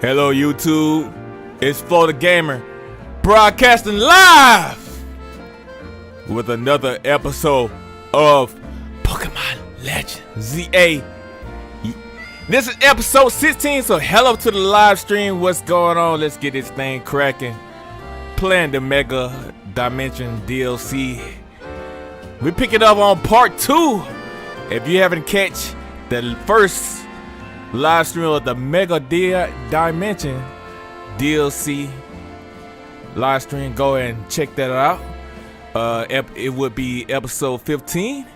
Hello YouTube, it's FlowTheGamer broadcasting live with another episode of Pokémon Legends ZA. This is episode 16, so hello to the live stream. What's going on? Let's get this thing cracking. Playing the Mega Dimension DLC. We pick it up on part 2. If you haven't catch the first live stream of the Mega Dimension DLC live stream, go and check that out. It would be episode 15.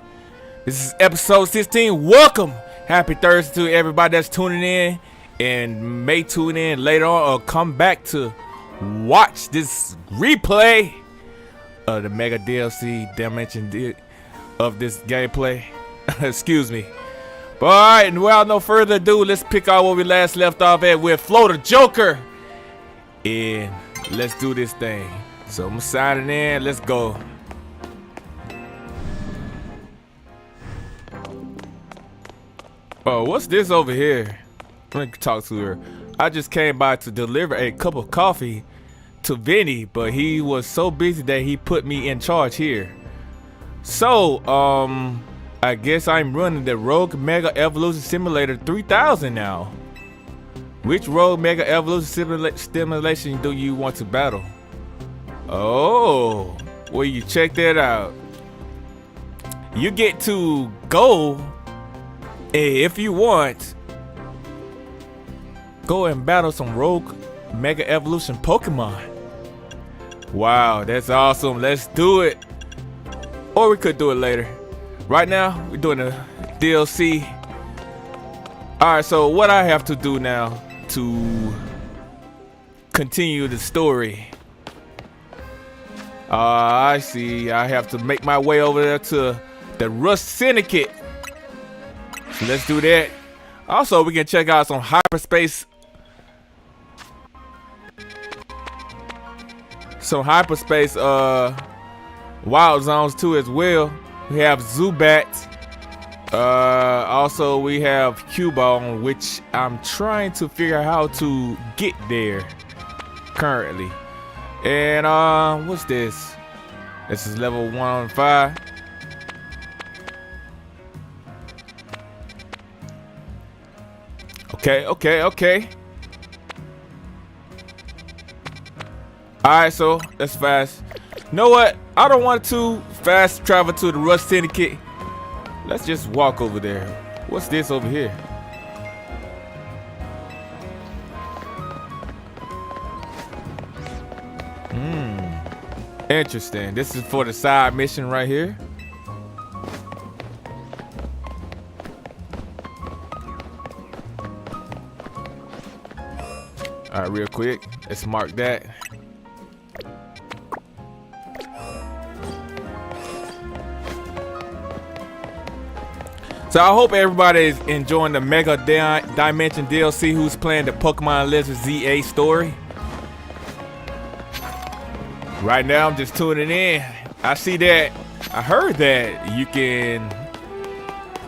This is episode 16. Welcome, happy Thursday to everybody that's tuning in and may tune in later on or come back to watch this replay of the Mega DLC Dimension of this gameplay. Excuse me. But alright, and without no further ado, let's pick out where we last left off at with FlowTheJoker. And let's do this thing. So I'm signing in, let's go. Oh, what's this over here? Let me talk to her. I just came by to deliver a cup of coffee to Vinny, but he was so busy that he put me in charge here. So, I guess I'm running the Rogue Mega Evolution Simulator 3000 now. Which Rogue Mega Evolution Simulation do you want to battle? Oh, well, you check that out. You get to go, if you want, go and battle some Rogue Mega Evolution Pokemon. Wow, that's awesome. Let's do it. Or we could do it later. Right now, we're doing a DLC. Alright, so what I have to do now to continue the story. I see. I have to make my way over there to the Rust Syndicate. So let's do that. Also, we can check out some hyperspace. Some hyperspace wild zones too as well. We have Zubat. Also we have Cubone, which I'm trying to figure out how to get there currently. And what's this? This is level 105. Okay. Alright, so that's fast. You know what? I don't want to fast travel to the Rust Syndicate. Let's just walk over there. What's this over here? Interesting. This is for the side mission right here. Alright, real quick. Let's mark that. So I hope everybody is enjoying the Mega Dimension DLC who's playing the Pokémon Legends ZA story. Right now I'm just tuning in. I see that, I heard that you can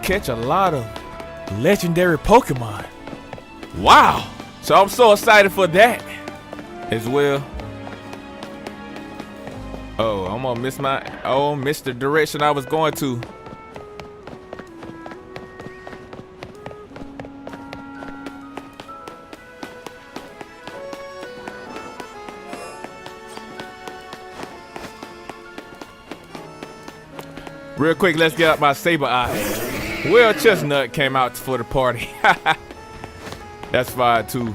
catch a lot of legendary Pokemon. Wow. So I'm so excited for that as well. Oh, I'm gonna miss the direction I was going to. Real quick, let's get out my Saber Eye. Will Chestnut came out for the party. That's fine too.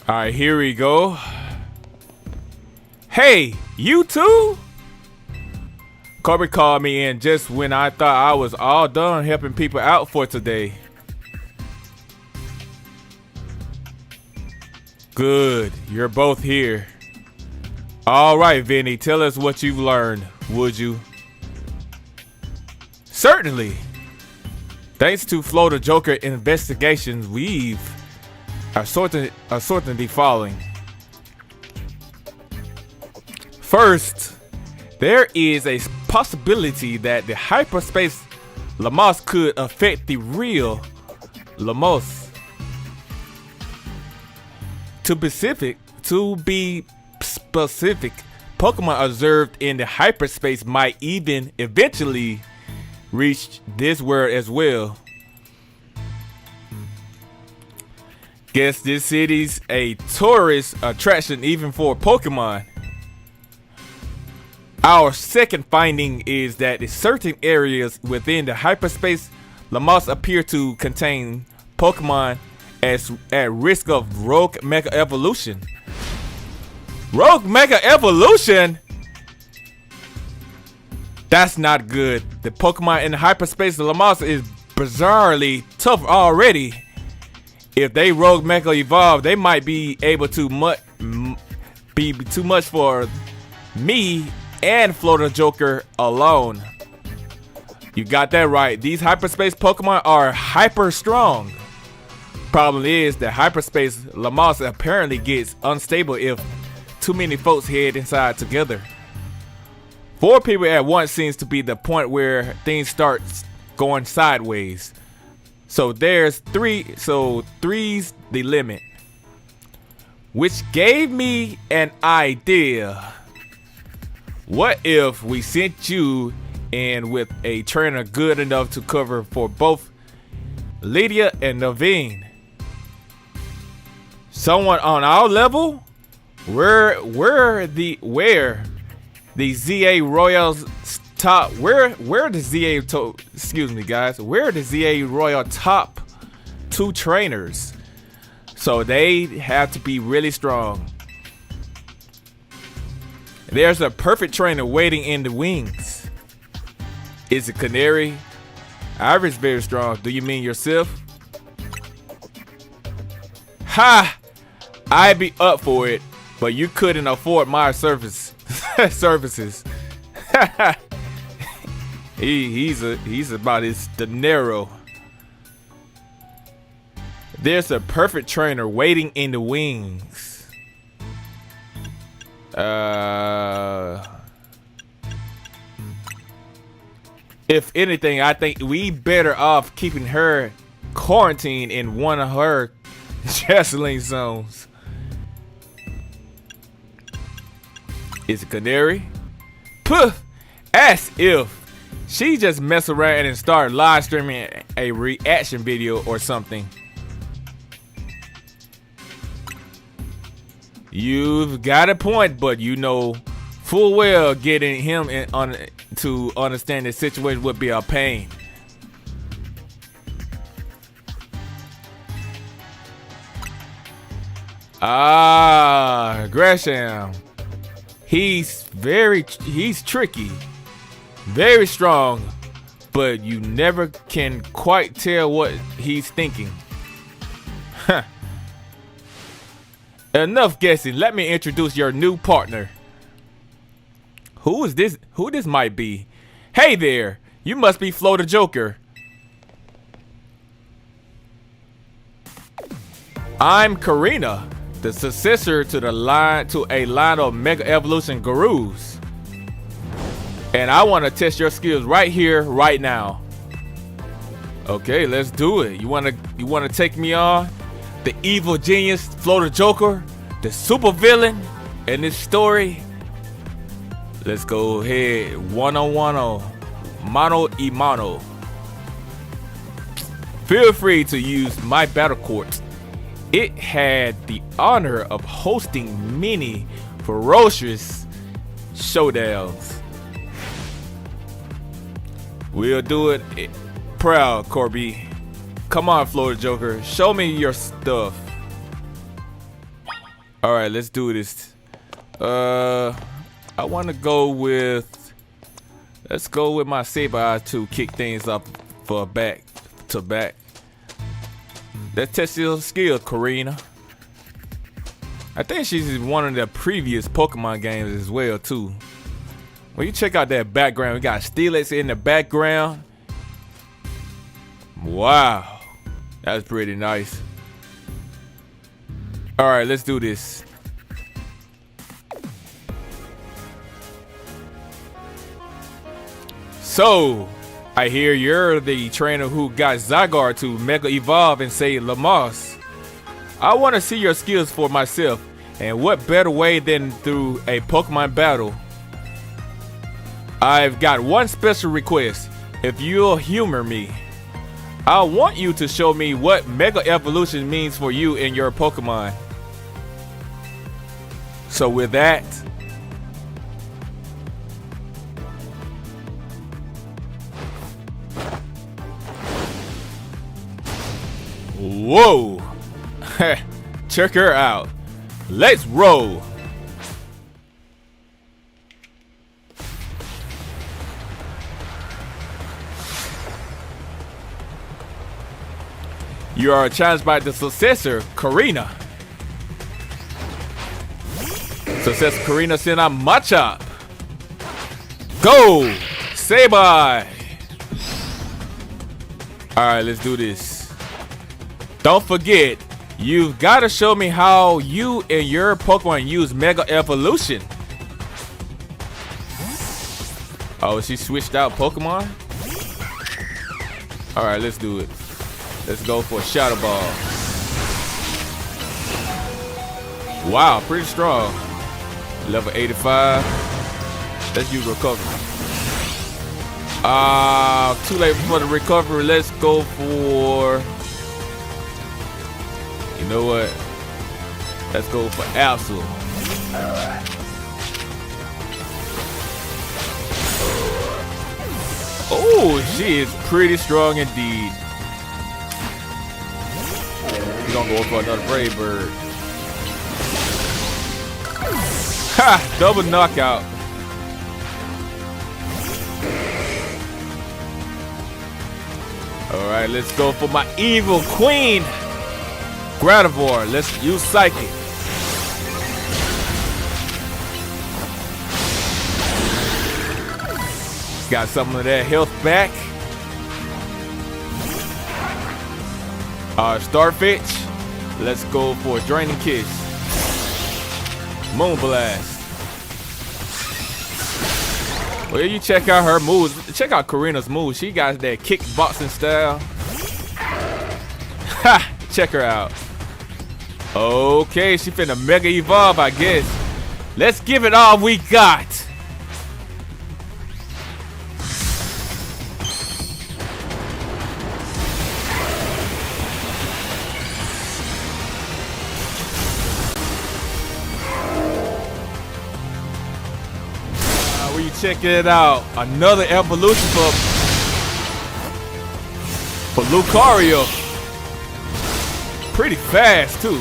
All right, here we go. Hey, you too? Corby called me in just when I thought I was all done helping people out for today. Good, you're both here. All right, Vinny, tell us what you've learned, would you? Certainly. Thanks to FlowTheJoker investigations, we've assorted the following. First, there is a possibility that the hyperspace Lumiose could affect the real Lumiose. To be specific, Pokemon observed in the hyperspace might even eventually reach this world as well. Guess this city's a tourist attraction even for Pokemon. Our second finding is that certain areas within the hyperspace Lumiose appear to contain Pokemon as at risk of rogue mega evolution. Rogue mega evolution? That's not good. The Pokemon in the hyperspace Lumiose is bizarrely tough already. If they rogue mega evolve, they might be able to be too much for me and FlowTheJoker alone. You got that right. These hyperspace Pokemon are hyper strong. Problem is that hyperspace Lumiose apparently gets unstable if too many folks head inside together. 4 people at once seems to be the point where things start going sideways. So there's 3, so 3's the limit. Which gave me an idea. What if we sent you in with a trainer good enough to cover for both Lydia and Naveen? Someone on our level? Where the ZA Royals top? Where the ZA excuse me guys? Where the ZA Royal top 2 trainers? So they have to be really strong. There's a perfect trainer waiting in the wings. Is it Canary? Iris very strong. Do you mean yourself? Ha! I'd be up for it, but you couldn't afford my services. he's about his dinero. There's a perfect trainer waiting in the wings. If anything, I think we better off keeping her quarantined in one of her gasoline zones. Is it Canary? Poof! As if she just messed around and started live streaming a reaction video or something. You've got a point, but you know full well getting him to understand the situation would be a pain. Gresham. He's tricky, very strong, but you never can quite tell what he's thinking. Enough guessing. Let me introduce your new partner. Who is this? Who this might be? Hey there, you must be FlowTheJoker. I'm Karina, the successor to a line of Mega Evolution gurus. And I want to test your skills right here, right now. Okay, let's do it. You wanna take me on? The evil genius FlowTheJoker, the super villain in this story. Let's go ahead, one-on-one, mano-y-mano. Feel free to use my battle court. It had the honor of hosting many ferocious showdowns. We'll do it proud, Corby. Come on, FlowTheJoker, show me your stuff. All right, let's do this. I want to go with Let's go with my Sableye to kick things up for back to back. Let's test your skill, Karina. I think she's in one of the previous Pokemon games as well too. When you check out that background, we got Steelix in the background. Wow, that's pretty nice. All right, let's do this. So, I hear you're the trainer who got Zygarde to Mega Evolve and say Lumiose. I want to see your skills for myself, and what better way than through a Pokemon battle. I've got one special request. If you'll humor me, I want you to show me what Mega Evolution means for you and your Pokemon. So with that, whoa, check her out. Let's roll. You are challenged by the successor, Karina. Successor Karina sent out Machop. Go, Sableye. All right, let's do this. Don't forget, you've got to show me how you and your Pokemon use Mega Evolution. Oh, she switched out Pokemon? All right, let's do it. Let's go for a Shadow Ball. Wow, pretty strong. Level 85. Let's use recovery. Too late for the recovery. Let's go for... You know what? Let's go for Arceus. Oh, she is pretty strong indeed. We're gonna go for another Brave Bird. Ha! Double knockout. Alright, let's go for my evil queen. Grativore, let's use Psychic. Got some of that health back. Starfetch, let's go for a Draining Kiss. Moonblast. Well, you check out her moves. Check out Karina's moves. She got that kickboxing style. Ha! Check her out. Okay, she finna Mega Evolve, I guess. Let's give it all we got. Check it out. Another evolution for Lucario. Pretty fast too.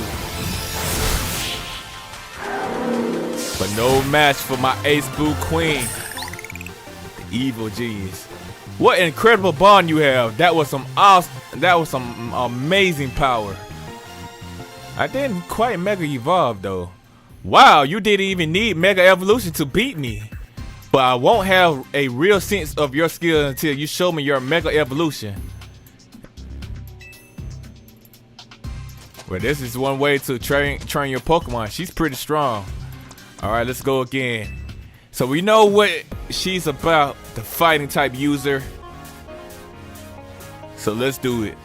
But no match for my Ace Boo Queen. The evil genius. What incredible bond you have. That was some awesome, that was some amazing power. I didn't quite Mega Evolve though. Wow, you didn't even need Mega Evolution to beat me. But I won't have a real sense of your skill until you show me your Mega Evolution. Well, this is one way to train your Pokemon. She's pretty strong. All right, let's go again. So we know what she's about, the fighting type user. So let's do it.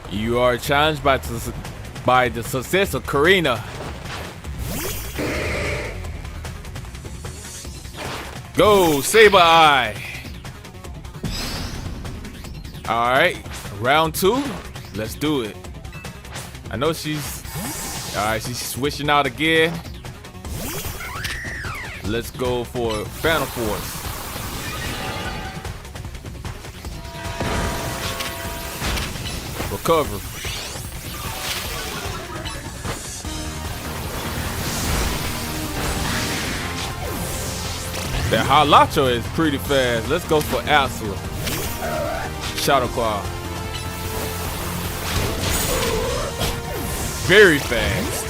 You are challenged by by the success of Karina. Go, Sableye! Alright, round 2. Let's do it. I know she's... Alright, she's switching out again. Let's go for Phantom Force. Recover. That Halacho is pretty fast. Let's go for arceus. Shadow Claw. Very fast.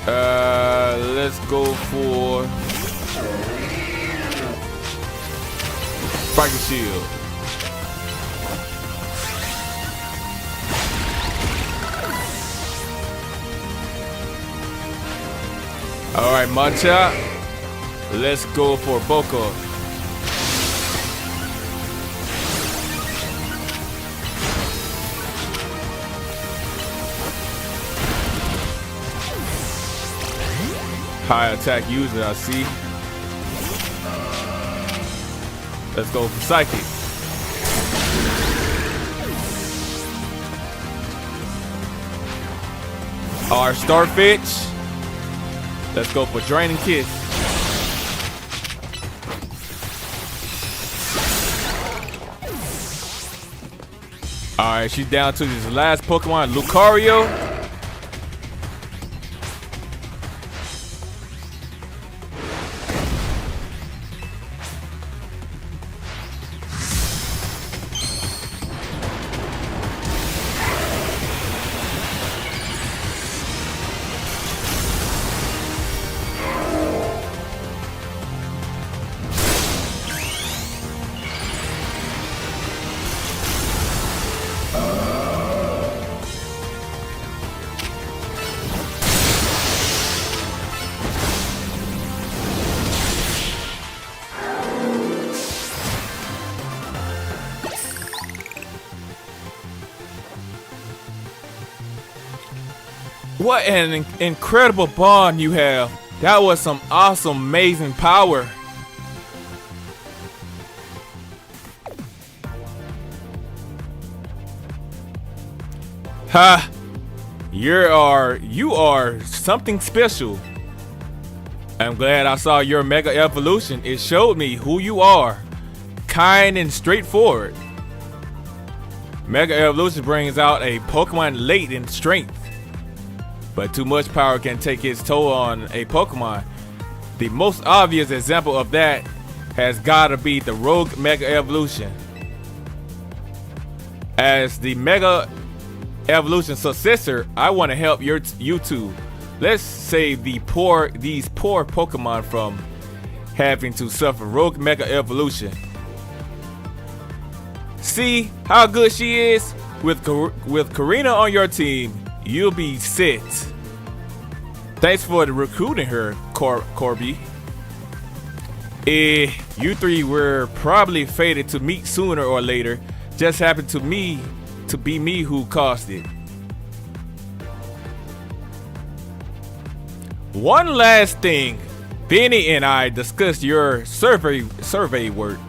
Let's go for Spiky Shield. Alright, Matcha. Let's go for Boko. High attack user, I see. Let's go for Psychic. Our Starfetch. Let's go for Draining Kiss. Alright, she's down to this last Pokemon, Lucario. What an incredible bond you have. That was some awesome, amazing power. Ha! You are something special. I'm glad I saw your Mega Evolution. It showed me who you are. Kind and straightforward. Mega Evolution brings out a Pokemon late in strength. But too much power can take its toll on a Pokemon. The most obvious example of that has gotta be the Rogue Mega Evolution. As the Mega Evolution successor, I want to help you two. Let's save these poor Pokemon from having to suffer Rogue Mega Evolution. See how good she is? With Karina on your team, you'll be set. Thanks for recruiting her, Corby. You three were probably fated to meet sooner or later. Just happened to be me who caused it. One last thing. Vinny and I discussed your survey work.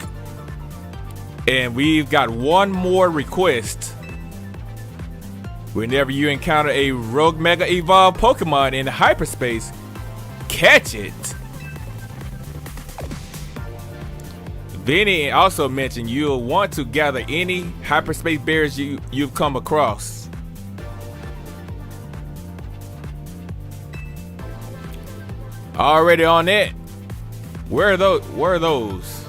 And we've got one more request. Whenever you encounter a Rogue Mega Evolved Pokemon in hyperspace, catch it. Vinny also mentioned you'll want to gather any hyperspace berries you've come across. Already on it. Where are those?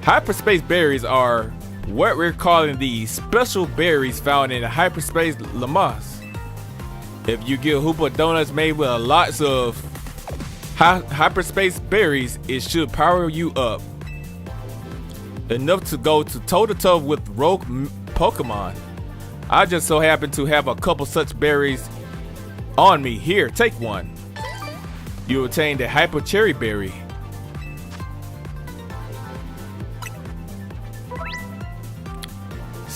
Hyperspace berries are what we're calling the special berries found in hyperspace Lumiose. If you get Hoopa Donuts made with lots of hyperspace berries, it should power you up enough to go toe-to-toe with rogue Pokemon. I just so happen to have a couple such berries on me. Here, take one. You obtain the Hyper Cherry Berry.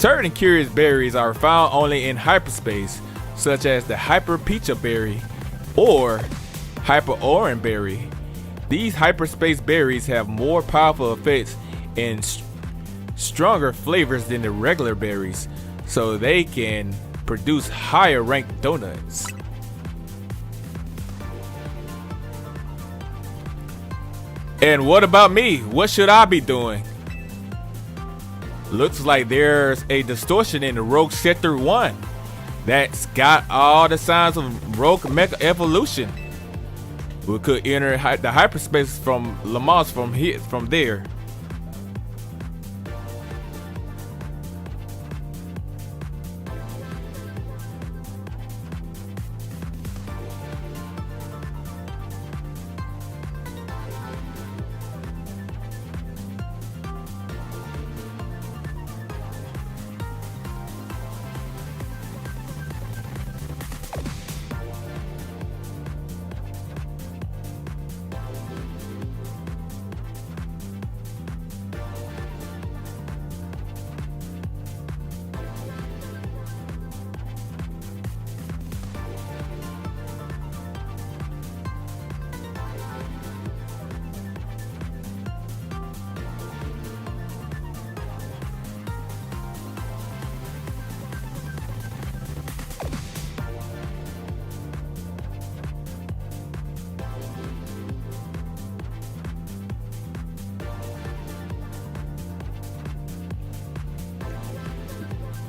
Certain curious berries are found only in hyperspace, such as the Hyper Pecha berry or Hyper Orange berry. These hyperspace berries have more powerful effects and stronger flavors than the regular berries, so they can produce higher ranked donuts. And what about me? What should I be doing? Looks like there's a distortion in the Rogue Sector 1 that's got all the signs of Rogue Mecha Evolution. We could enter the hyperspace from Lumiose from there.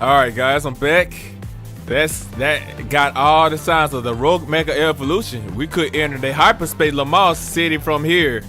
Alright guys, I'm back. That got all the signs of the Rogue Mecha Evolution. We could enter the hyperspace Lumiose city from here.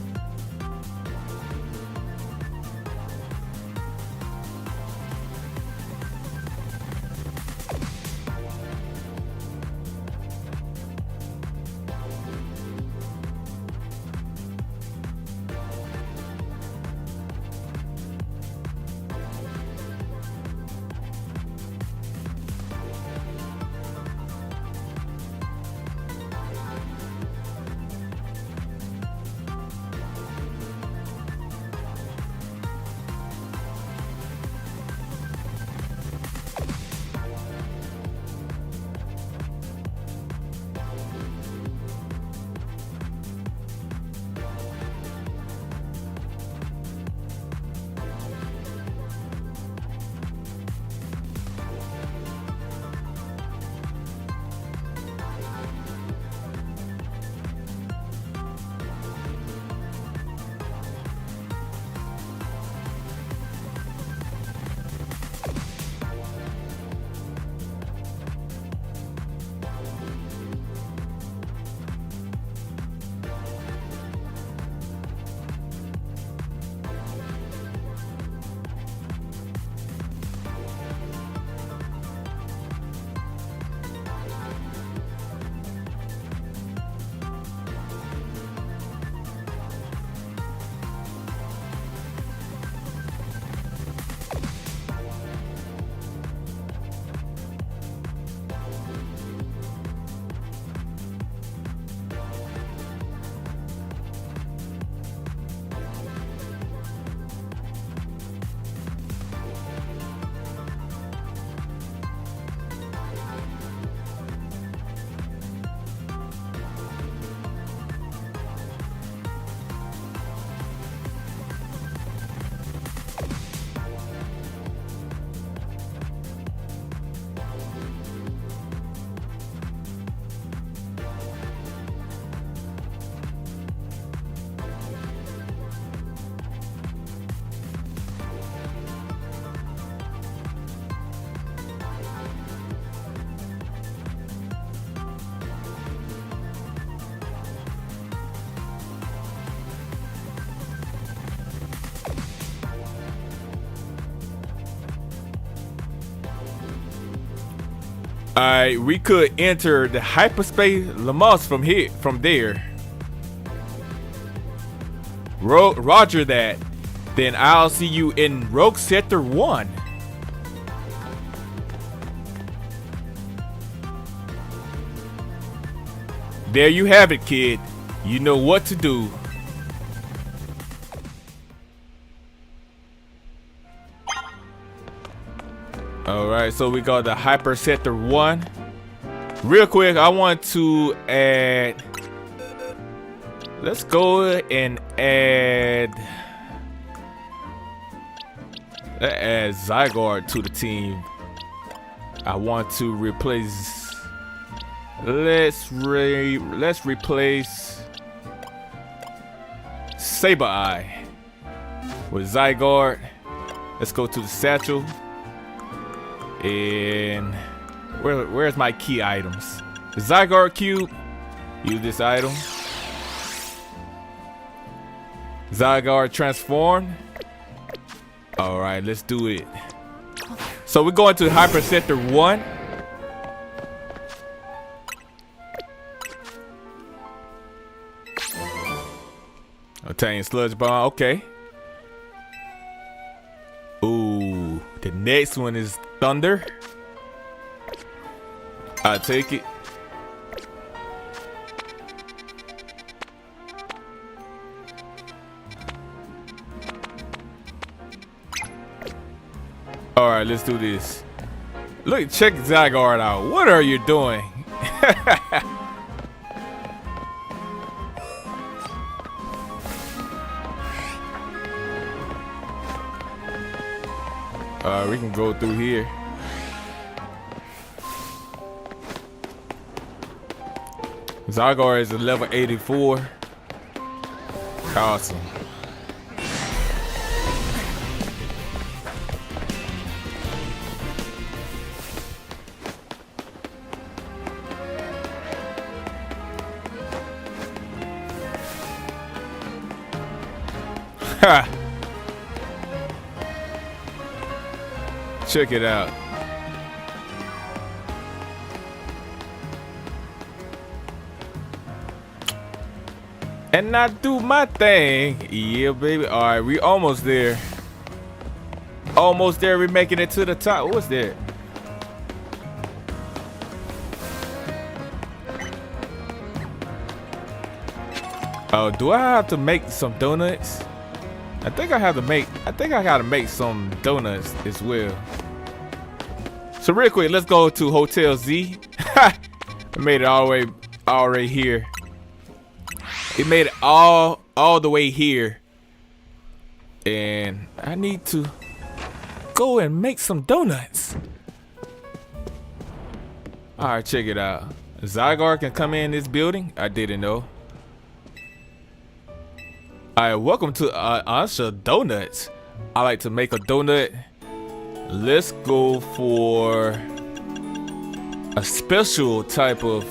Alright, we could enter the hyperspace Lumiose from there. Roger that. Then I'll see you in Rogue Sector 1. There you have it, kid. You know what to do. All right, so we got the Hyper Sector 1. Real quick, I want to add. Let's go and add. Let's add Zygarde to the team. I want to replace. Let's replace Sableye with Zygarde. Let's go to the satchel. And where's my key items? The Zygarde cube. Use this item. Zygarde transformed. All right, let's do it. So we're going to Hyper Sector 1. Obtain Sludge Bomb. Okay. Ooh, the next one is Thunder. I'll take it. All right, let's do this. Look, check Zygarde out. What are you doing? We can go through here. Zygarde is a level 84. Awesome. Ha! Check it out. And not do my thing. Yeah, baby. All right, we almost there. Almost there. We're making it to the top. What's that? Oh, do I have to make some donuts? I think I gotta make some donuts as well. So real quick, let's go to Hotel Z. I made it all the way here. It made it all the way here. And I need to go and make some donuts. All right, check it out. Zygarde can come in this building. I didn't know. All right, welcome to Ansha Donuts. I like to make a donut. Let's go for a special type of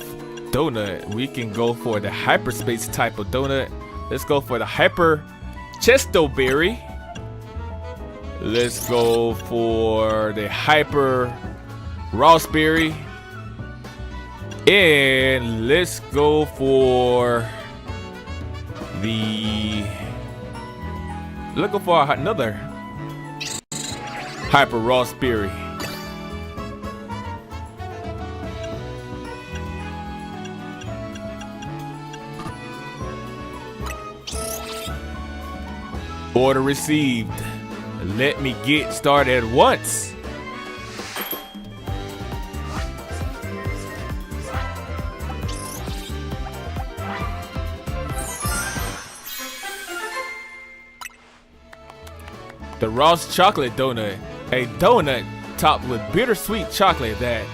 donut. We can go for the hyperspace type of donut. Let's go for the hyper chesto berry. Let's go for the hyper raspberry. And let's go for the looking for another hyper raspberry. Order received. Let me get started at once. The Ross chocolate donut, a donut topped with bittersweet chocolate that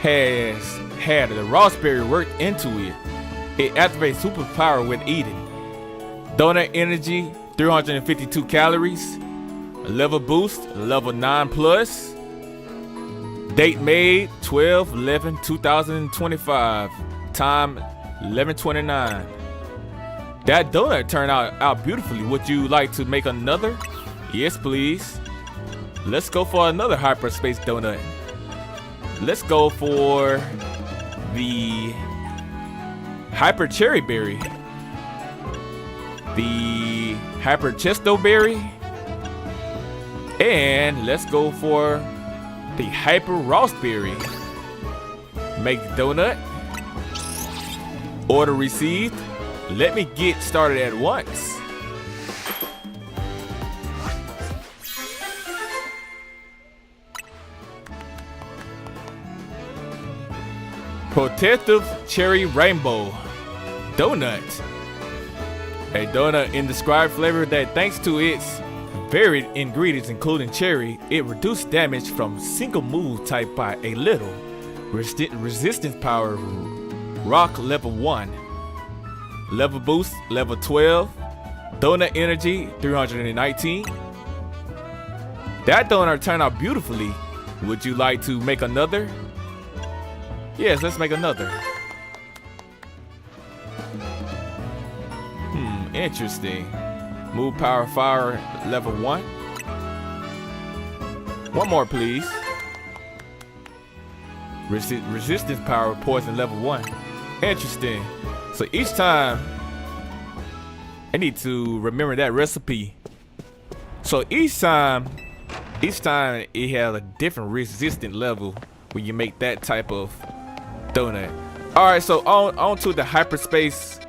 has had the raspberry worked into it. It activates superpower when eaten. Donut energy, 352 calories. Level boost, level 9 plus. Date made 12/11/2025. Time 11:29. That donut turned out beautifully. Would you like to make another? Yes, please. Let's go for another hyperspace donut. Let's go for the hyper cherry berry, the hyper chesto berry, and let's go for the hyper raspberry. Make donut. Order received. Let me get started at once. Protective Cherry Rainbow Donut. A donut in described flavor that, thanks to its varied ingredients including cherry, it reduces damage from single move type by a little. Resistance power rock level 1. Level boost level 12. Donut energy 319. That donut turned out beautifully. Would you like to make another? Yes, let's make another. Interesting. Move power fire level 1. One more, please. Resistance power poison level 1. Interesting. So each time I need to remember that recipe. So each time it has a different resistant level when you make that type of donut. Alright, so on to the hyperspace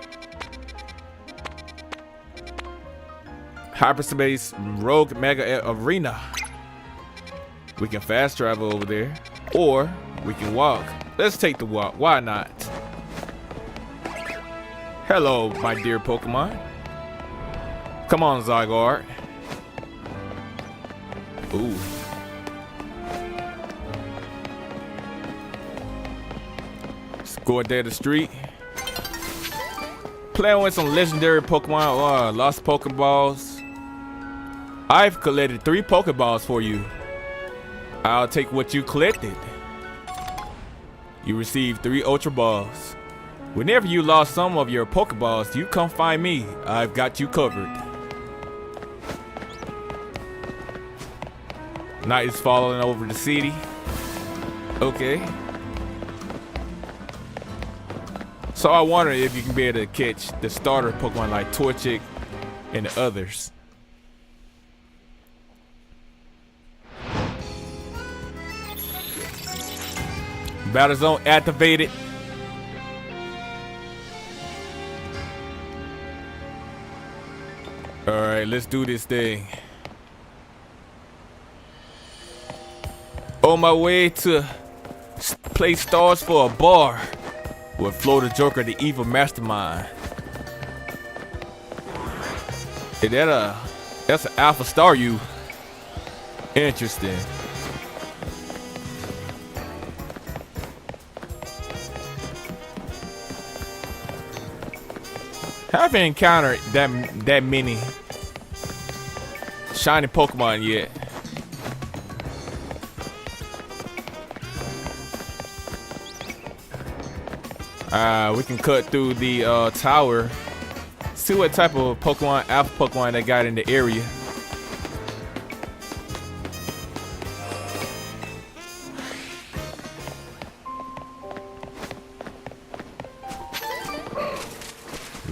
rogue mega arena. We can fast travel over there, or we can walk. Let's take the walk. Why not? Hello, my dear Pokemon. Come on, Zygarde. Ooh. Let's go down the street. Playing with some legendary Pokemon. Lost Pokeballs. I've collected 3 Pokeballs for you. I'll take what you collected. You received 3 Ultra Balls. Whenever you lost some of your Pokeballs, you come find me. I've got you covered. Night is falling over the city. Okay. So I wonder if you can be able to catch the starter Pokemon like Torchic and the others. Battle zone activated. All right, let's do this thing. On my way to play stars for a bar with FlowTheJoker, the evil mastermind. Is that that's an alpha star you? Interesting. I haven't encountered that many shiny Pokemon yet. We can cut through the tower. See what type of Pokemon, alpha Pokemon they got in the area.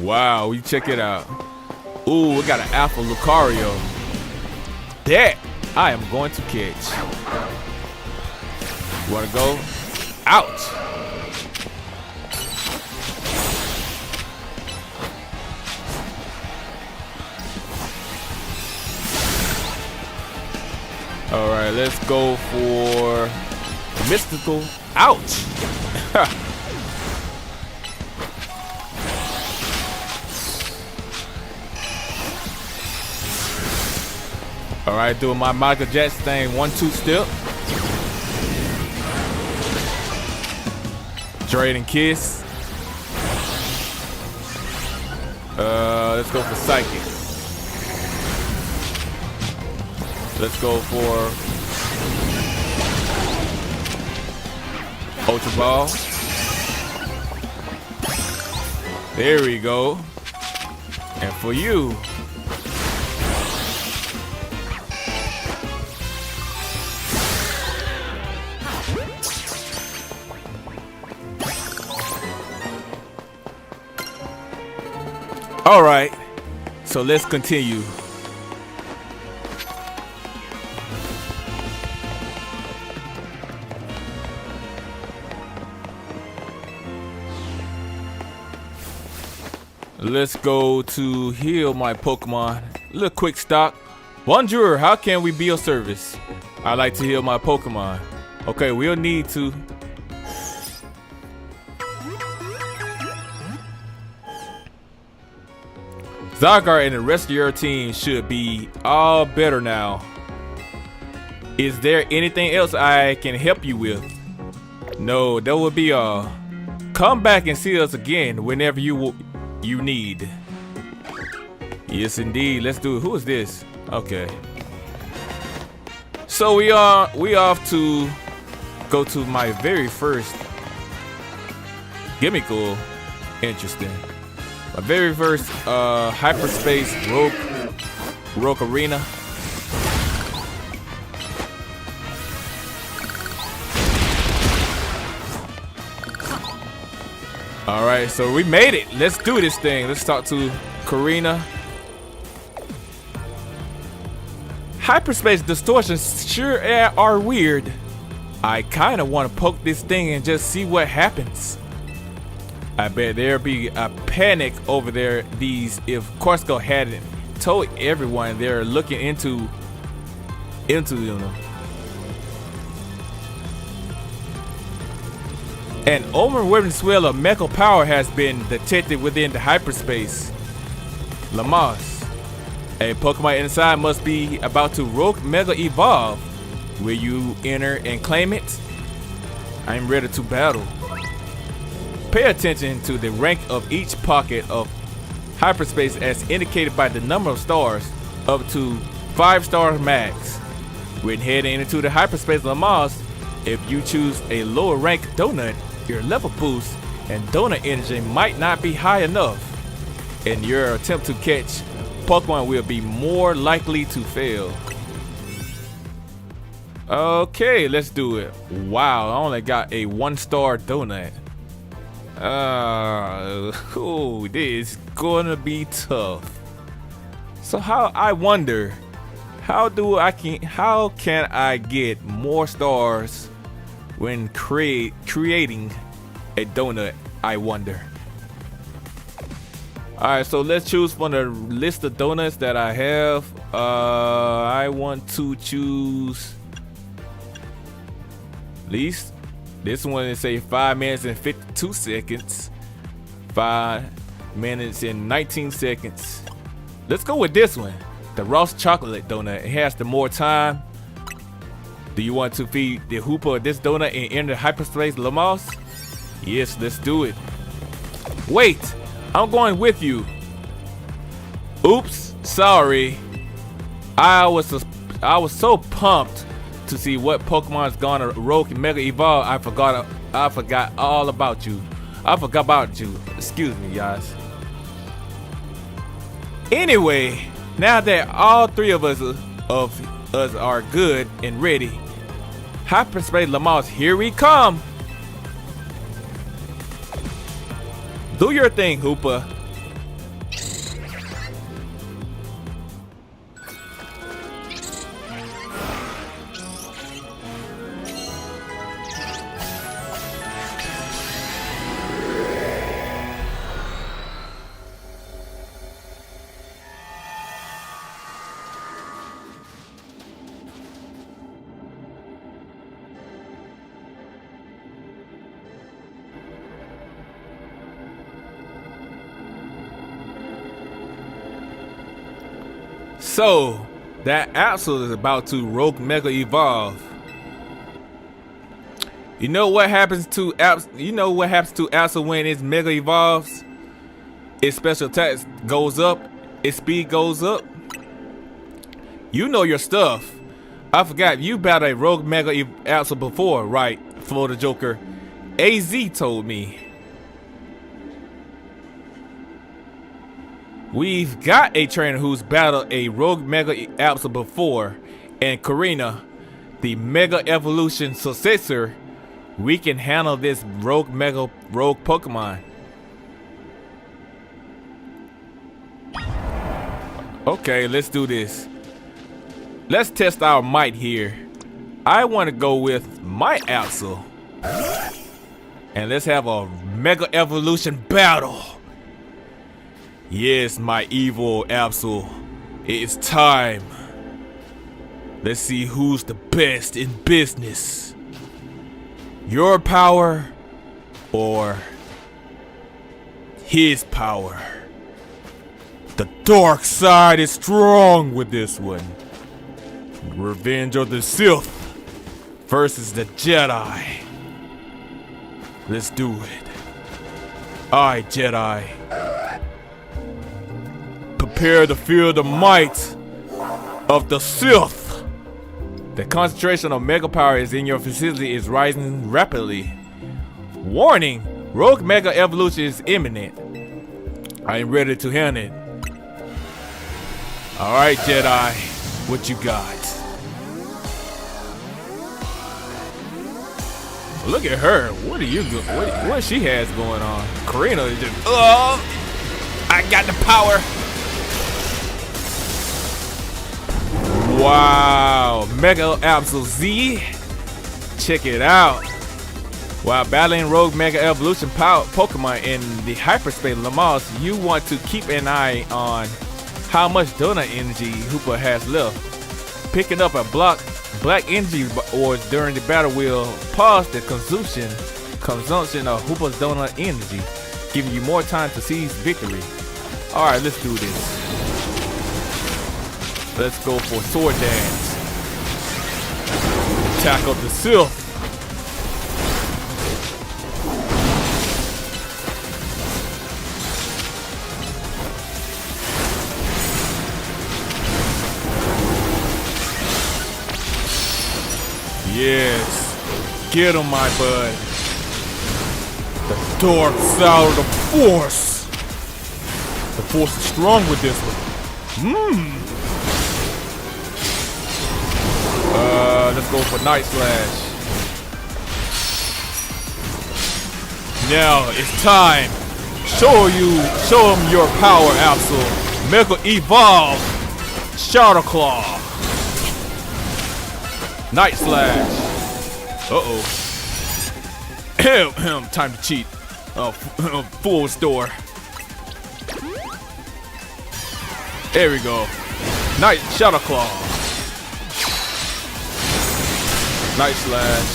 Wow, you check it out. Ooh, we got an alpha Lucario. That I am going to catch. You wanna go? Ouch! Alright, let's go for mystical. Ouch! Alright, doing my Michael Jackson thing, 1-2 step. Drain and Kiss. Let's go for Psychic. Let's go for Ultra Ball. There we go. And for you, all right, so let's continue. Let's go to heal my Pokemon. Little quick stop. Bonjour, how can we be of service? I like to heal my Pokemon. Okay, we'll need to Zygarde and the rest of your team should be all better now. Is there anything else I can help you with? No, that would be all. Come back and see us again whenever you need. Yes, indeed. Let's do it. Who is this? Okay. So we off to go to my very first gimmickle. Interesting. My very first hyperspace rogue arena. All right, so we made it. Let's do this thing. Let's talk to Karina. Hyperspace distortions sure are weird. I kind of want to poke this thing and just see what happens. I bet there'll be a panic over there if Corsico hadn't told everyone they're looking into you know. An overwhelming swell of mecha power has been detected within the hyperspace. Lumiose, a Pokemon inside must be about to rogue mega evolve. Will you enter and claim it? I'm ready to battle. Pay attention to the rank of each pocket of hyperspace as indicated by the number of stars, up to 5 stars max. When heading into the hyperspace Lumiose, if you choose a lower rank donut, your level boost and donut energy might not be high enough, and your attempt to catch Pokemon will be more likely to fail. Okay, let's do it. Wow, I only got a 1-star donut. Oh, this is gonna be tough. So I wonder, how can I get more stars when creating a donut? I wonder. Alright, so let's choose from the list of donuts that I have. I want to choose least. This one is say 5 minutes and 52 seconds. 5 minutes and 19 seconds. Let's go with this one. The Ross chocolate donut. It has the more time. Do you want to feed the Hoopa this donut and enter hyperspace Lumiose? Yes, let's do it. Wait, I'm going with you. Oops, sorry. I was so pumped to see what Pokemon's gonna rogue mega evolve. I forgot all about you. I forgot about you. Excuse me, guys. Anyway, now that all 3 of us are good and ready, hyperspace Lumiose, here we come. Do your thing, Hoopa. So, that Axel is about to rogue mega evolve. You know what happens to Axel when its mega evolves? Its special attacks goes up, its speed goes up. You know your stuff. I forgot you battled a rogue mega Axel before, right? FlowTheJoker. AZ told me. We've got a trainer who's battled a rogue mega Axel before, and Karina, the mega evolution successor. We can handle this rogue Pokemon. Okay, let's do this. Let's test our might here. I want to go with my Axel. And let's have a mega evolution battle. Yes, my evil Axel. It's time. Let's see who's the best in business. Your power or his power? The dark side is strong with this one. Revenge of the Sith versus the Jedi. Let's do it. Alright, Jedi. Prepare to feel the might of the Sith. The concentration of mega power is in your facility is rising rapidly. Warning! Rogue Mega Evolution is imminent. I am ready to handle it. Alright, Jedi. What you got? Look at her. What are you doing? What she has going on? Karina is just, oh, I got the power. Wow. Mega Absol Z. Check it out. While battling Rogue Mega Evolution Pokemon in the hyperspace Lumiose, you want to keep an eye on how much donut energy Hoopa has left. Picking up a black energy ores during the battle will pause the consumption of Hoopa's donut energy, giving you more time to seize victory. Alright, let's do this. Let's go for Sword Dance. Attack of the Sith. Yes, get him, my bud. The dark side of the Force. The Force is strong with this one. Let's go for Night Slash. Now it's time. Show him your power, Absol. Mega Evolve. Shadow Claw. Night Slash. Uh-oh. Time to cheat. Full store. There we go. Night Shadow Claw. Night Slash.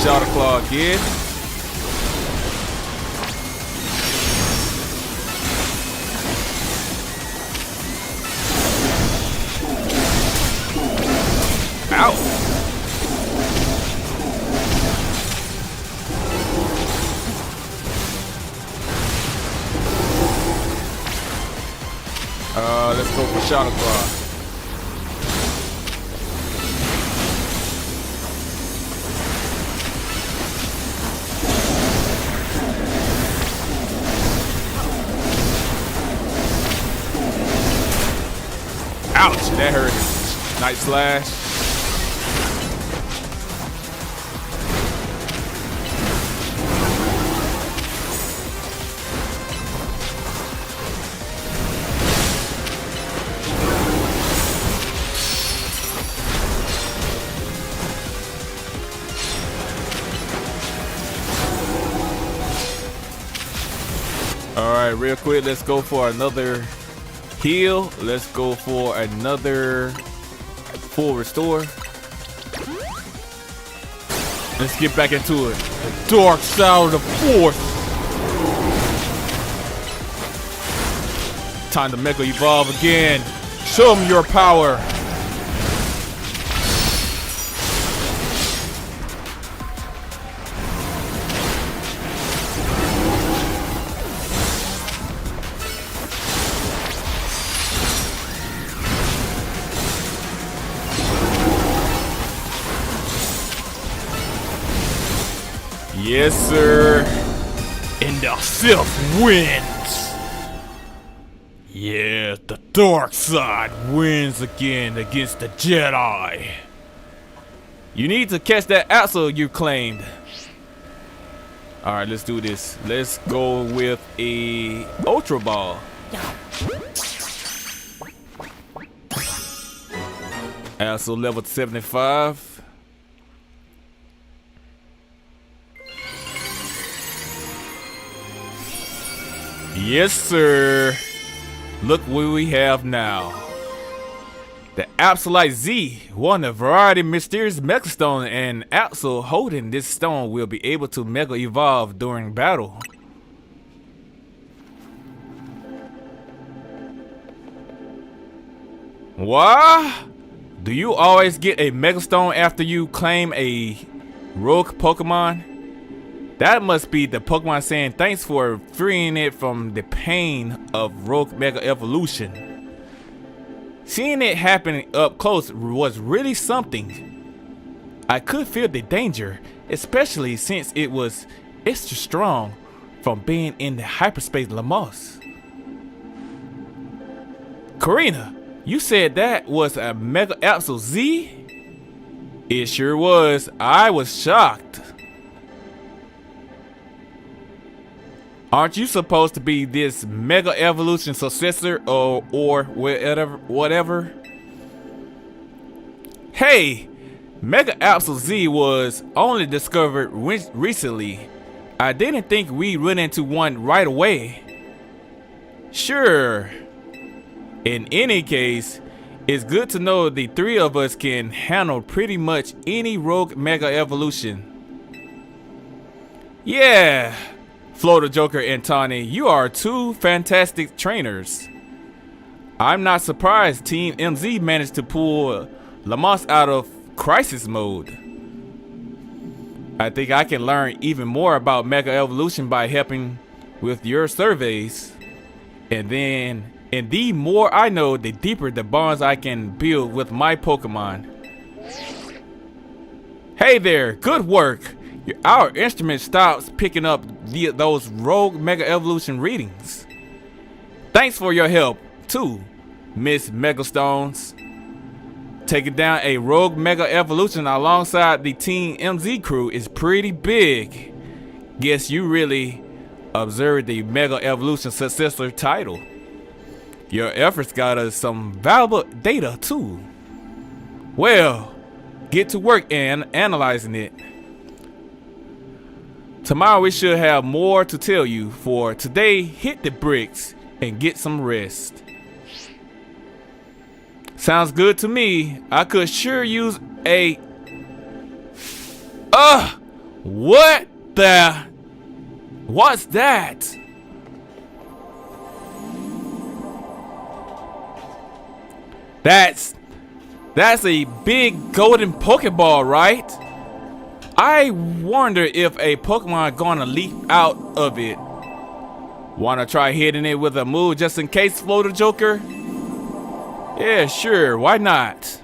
Shadow Claw again. Ow. Let's go for Shadow Claw. Ouch, that hurt. Night Slash. Alright, real quick, let's go for another heal. Let's go for another full restore. Let's get back into it. The dark side of the Force. Time to Mega Evolve again. Show them your power. Yes, sir. And the Sith wins. Yeah, the dark side wins again against the Jedi. You need to catch that Absol you claimed. Alright, let's do this. Let's go with a Ultra Ball. Absol level 75. Yes, sir. Look what we have now. The Absolite Z won a variety of mysterious Mega Stone, and Absol holding this stone will be able to Mega Evolve during battle. What? Do you always get a Megastone after you claim a rogue Pokemon? That must be the Pokemon saying thanks for freeing it from the pain of rogue Mega Evolution. Seeing it happen up close was really something. I could feel the danger, especially since it was extra strong from being in the hyperspace Lumiose. Karina, you said that was a Mega Arceus Z? It sure was. I was shocked. Aren't you supposed to be this Mega Evolution successor or whatever? Hey, Mega Arceus Z was only discovered recently. I didn't think we'd run into one right away. Sure. In any case, it's good to know the three of us can handle pretty much any rogue Mega Evolution. Yeah, FlowTheJoker and Tawny, you are two fantastic trainers. I'm not surprised Team MZ managed to pull Lumiose out of crisis mode. I think I can learn even more about Mega Evolution by helping with your surveys. And the more I know, the deeper the bonds I can build with my Pokemon. Hey there, good work. Our instrument stops picking up those rogue Mega Evolution readings. Thanks for your help, too, Miss Megastones. Taking down a rogue Mega Evolution alongside the Team MZ crew is pretty big. Guess you really observed the Mega Evolution successor title. Your efforts got us some valuable data too. Well, get to work and analyzing it. Tomorrow we should have more to tell you. For today, hit the bricks and get some rest. Sounds good to me. I could sure use a... What the... What's that? That's a big golden Pokeball, right? I wonder if a Pokemon gonna leap out of it. Wanna try hitting it with a move just in case, FlowTheJoker? Yeah, sure, why not?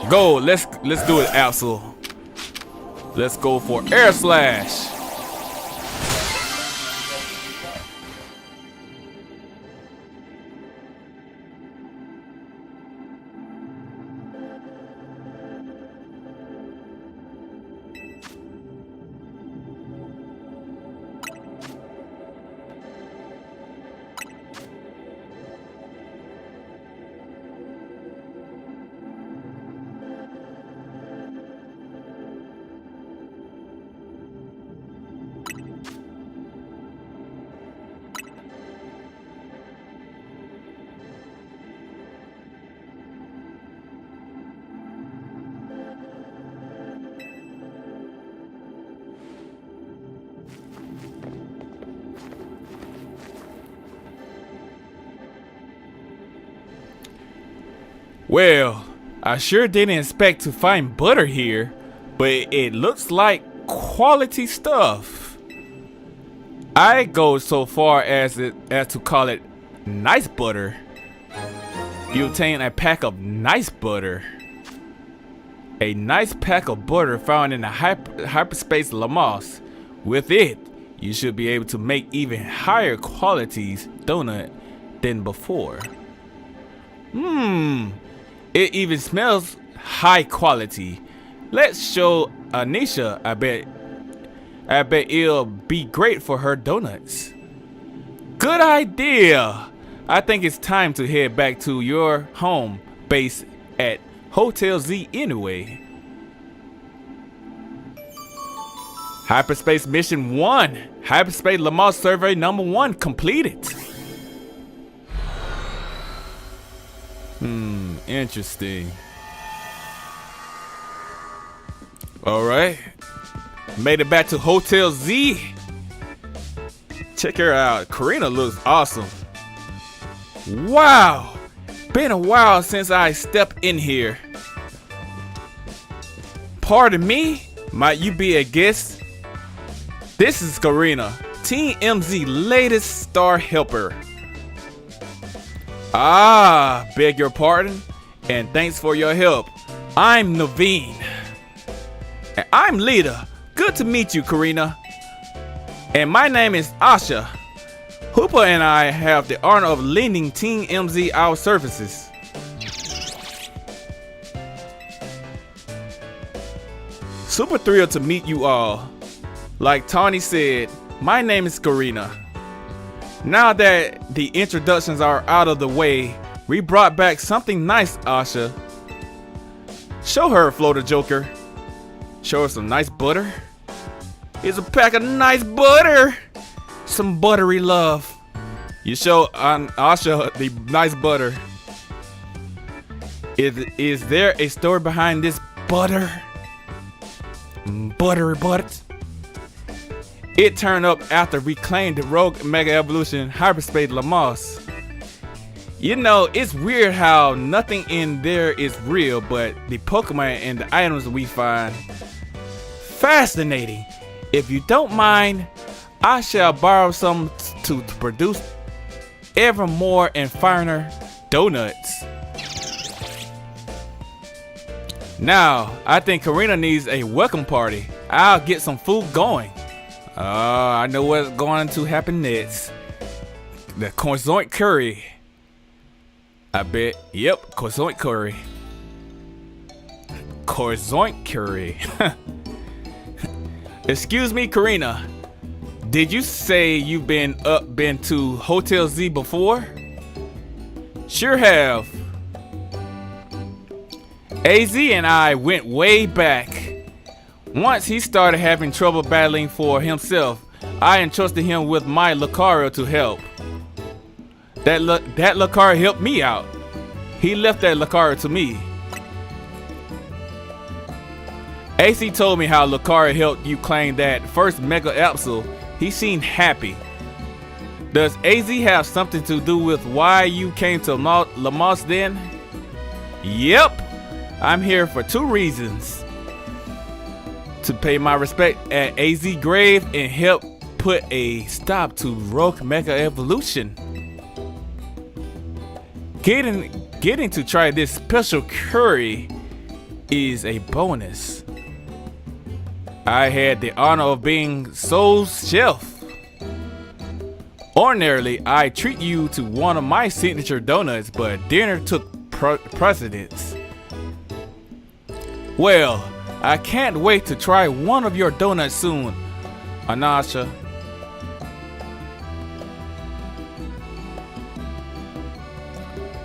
Go, let's do it, Absol. Let's go for Air Slash. Well, I sure didn't expect to find butter here, but it looks like quality stuff. I go so far as to call it nice butter. You obtain a pack of nice butter. A nice pack of butter found in the hyperspace Lumiose. With it, you should be able to make even higher qualities donut than before. It even smells high quality. Let's show Anisha. I bet it'll be great for her donuts. Good idea. I think it's time to head back to your home base at Hotel Z anyway. Hyperspace Mission 1. Hyperspace Lumiose Survey number 1 completed. Interesting. Alright. Made it back to Hotel Z. Check her out. Karina looks awesome. Wow, been a while since I stepped in here. Pardon me, might you be a guest? This is Karina, Team MZ latest star helper. Ah, beg your pardon, and thanks for your help. I'm Naveen. And I'm Lita. Good to meet you, Karina. And my name is Asha. Hooper and I have the honor of lending Team MZ our services. Super thrilled to meet you all. Like Tawny said, my name is Karina. Now that the introductions are out of the way, we brought back something nice, Asha. Show her, FlowTheJoker. Show her some nice butter. Here's a pack of nice butter. Some buttery love. You show Asha the nice butter. Is there a story behind this butter? Buttery butt. It turned up after we claimed the Rogue Mega Evolution Hyperspace Lumiose. You know, it's weird how nothing in there is real, but the Pokemon and the items we find fascinating. If you don't mind, I shall borrow some to produce ever more and finer donuts. Now, I think Karina needs a welcome party. I'll get some food going. I know what's going to happen next. The croissant curry. I bet. Yep, croissant curry. Croissant curry. Excuse me, Karina. Did you say you've been to Hotel Z before? Sure have. AZ and I went way back. Once he started having trouble battling for himself, I entrusted him with my Lucario to help. That Lucario helped me out. He left that Lucario to me. AC told me how Lucario helped you claim that first Mega Absol. He seemed happy. Does AZ have something to do with why you came to Lumiose then? Yep. I'm here for two reasons. To pay my respect at AZ grave and help put a stop to Rogue Mega Evolution. Getting to try this special curry is a bonus. I had the honor of being Soul's chef. Ordinarily, I treat you to one of my signature donuts, but dinner took precedence. Well, I can't wait to try one of your donuts soon, Anasha.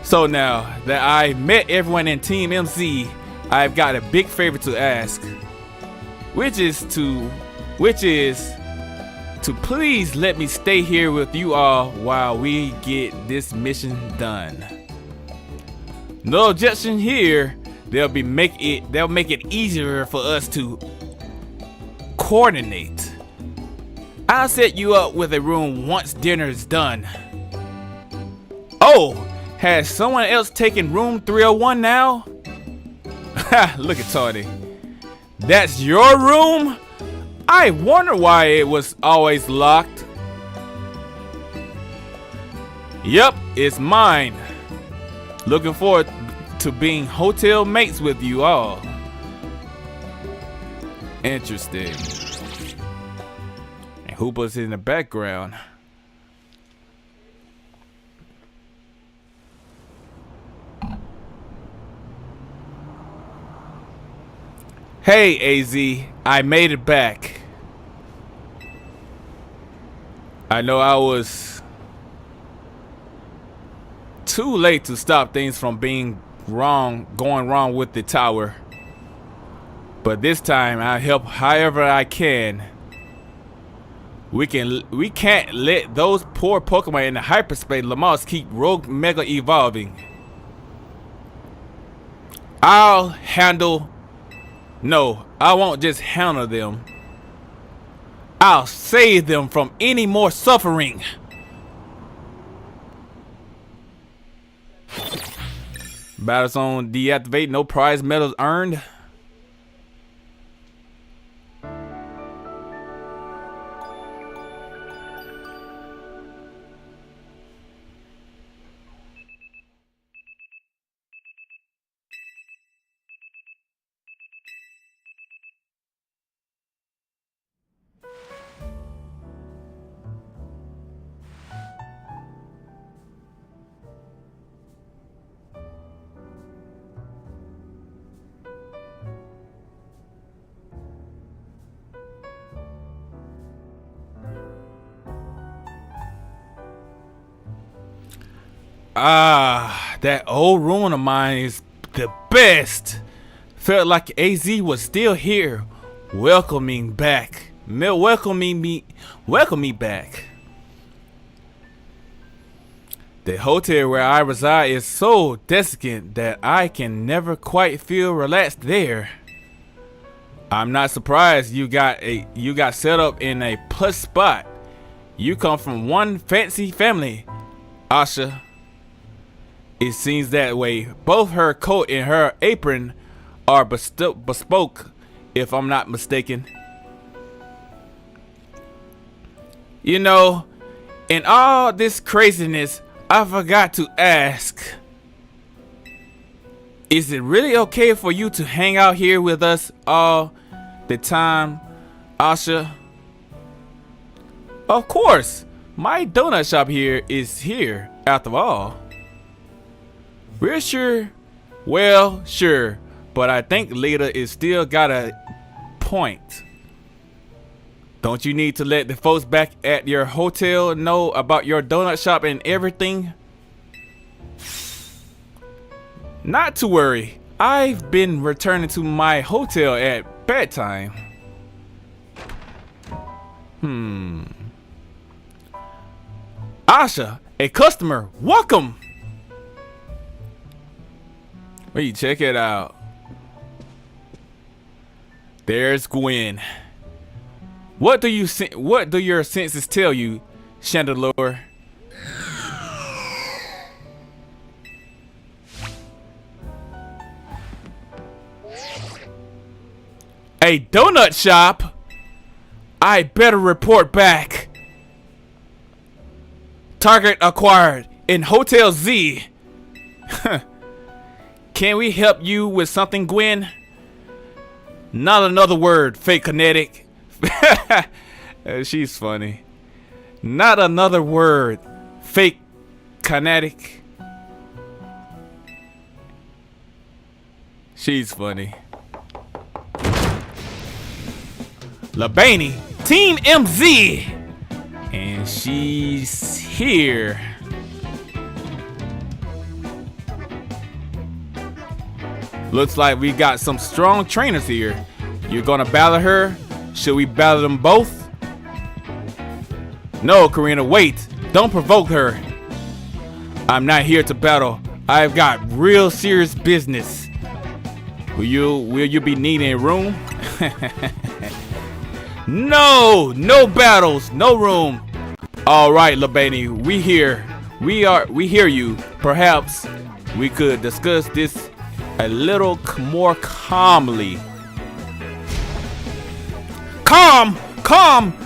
So now that I met everyone in Team MZ, I've got a big favor to ask. Which is to please let me stay here with you all while we get this mission done. No objection here. They'll make it easier for us to coordinate. I'll set you up with a room once dinner is done. Oh, has someone else taken room 301 now? Look at Tawny. That's your room? I wonder why it was always locked. Yep, it's mine. Looking forward to being hotel mates with you all. Interesting. And Hooper's in the background. Hey AZ, I made it back. I know I was too late to stop things from going wrong with the tower. But this time I'll help however I can. We can't let those poor Pokemon in the hyperspace Lumiose keep Rogue Mega evolving. No, I won't just handle them. I'll save them from any more suffering. Battle zone deactivate. No prize medals earned. That old ruin of mine is the best. Felt like AZ was still here, welcoming back. Welcoming me back. The hotel where I reside is so decadent that I can never quite feel relaxed there. I'm not surprised you got set up in a plush spot. You come from one fancy family, Asha. It seems that way. Both her coat and her apron are bespoke, if I'm not mistaken. You know, in all this craziness, I forgot to ask. Is it really okay for you to hang out here with us all the time, Asha? Of course. My donut shop here is here, after all. We're sure. Well, sure. But I think Lita is still got a point. Don't you need to let the folks back at your hotel know about your donut shop and everything? Not to worry. I've been returning to my hotel at bedtime. Asha, a customer. Welcome. Wait, check it out. There's Gwen. What do your senses tell you, Chandelure? A donut shop? I better report back. Target acquired in Hotel Z. Can we help you with something, Gwen? Not another word, fake kinetic. She's funny. Not another word, fake kinetic. She's funny. Labani, Team MZ. And she's here. Looks like we got some strong trainers here. You're gonna battle her? Should we battle them both? No, Karina, wait. Don't provoke her. I'm not here to battle. I've got real serious business. Will you be needing a room? No battles, no room. All right, Labani, we hear you. Perhaps we could discuss this a little more calmly. Calm.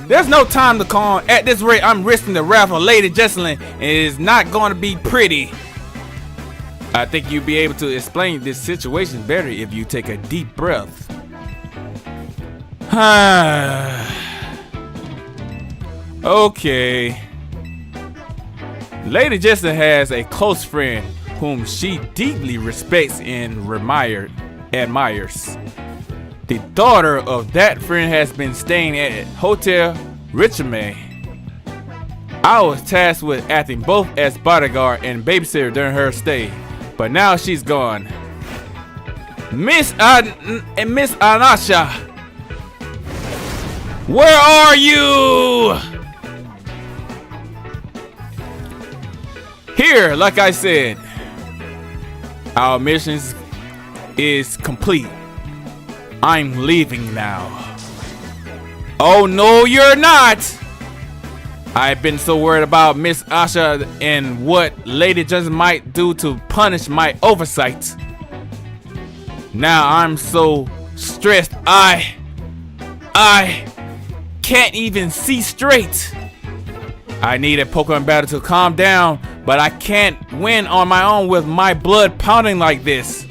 There's no time to calm. At this rate, I'm risking the wrath of Lady Jesselyn, and it is not going to be pretty. I think you'll be able to explain this situation better if you take a deep breath. Okay. Lady Jesselyn has a close friend whom she deeply respects and admires. The daughter of that friend has been staying at Hotel Richmond. I was tasked with acting both as bodyguard and babysitter during her stay, but now she's gone. Miss Anasha, where are you? Here, like I said, our mission is complete. I'm leaving now. Oh no, you're not! I've been so worried about Miss Asha and what Lady Johnson might do to punish my oversight. Now I'm so stressed I can't even see straight. I need a Pokemon battle to calm down, but I can't win on my own with my blood pounding like this.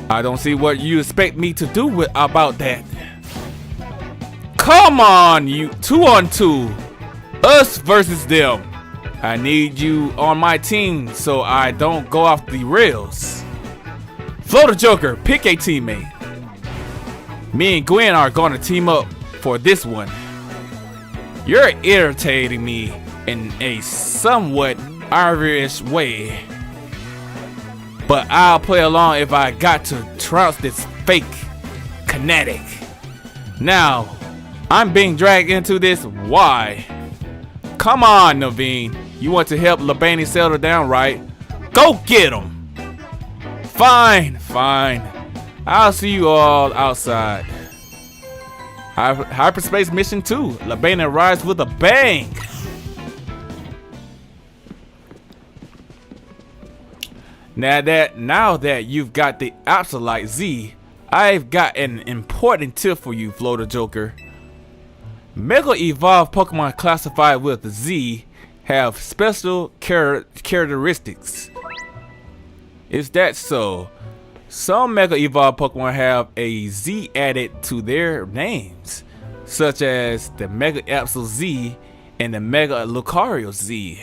I don't see what you expect me to do about that. Come on, you 2-on-2. Us versus them. I need you on my team so I don't go off the rails. FlowTheJoker, pick a teammate. Me and Gwen are gonna team up for this one. You're irritating me in a somewhat Irish way, but I'll play along if I got to trounce this fake kinetic. Now, I'm being dragged into this. Why? Come on, Naveen. You want to help Labani settle down, right? Go get him. Fine. I'll see you all outside. Hyperspace mission 2. Labani arrives with a bang. Now that you've got the Absolute Z, I've got an important tip for you, FlowTheJoker. Mega Evolved Pokemon classified with Z have special characteristics. Is that so? Some Mega Evolved Pokemon have a Z added to their names, such as the Mega Absol Z and the Mega Lucario Z.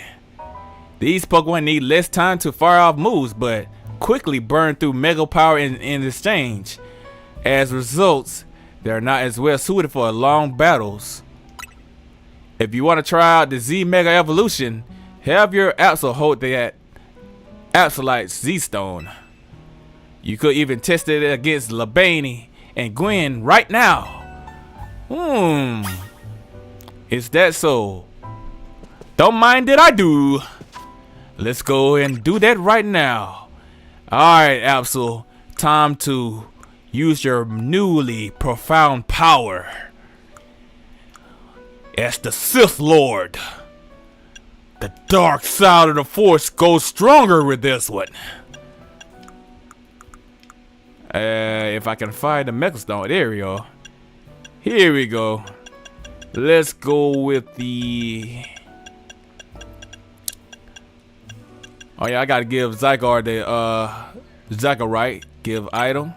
These Pokemon need less time to fire off moves, but quickly burn through Mega Power in exchange. As a result, they're not as well suited for long battles. If you want to try out the Z Mega Evolution, have your Absol hold that Absolute Z Stone. You could even test it against Labani and Gwen right now. Is that so? Don't mind that I do. Let's go and do that right now. Alright, Absol, time to use your newly profound power as the Sith Lord. The dark side of the Force goes stronger with this one. If I can find the Mega Stone, there we go. Here we go. Let's go with the... Oh yeah, I gotta give Zygarde the Zygarite. Give item.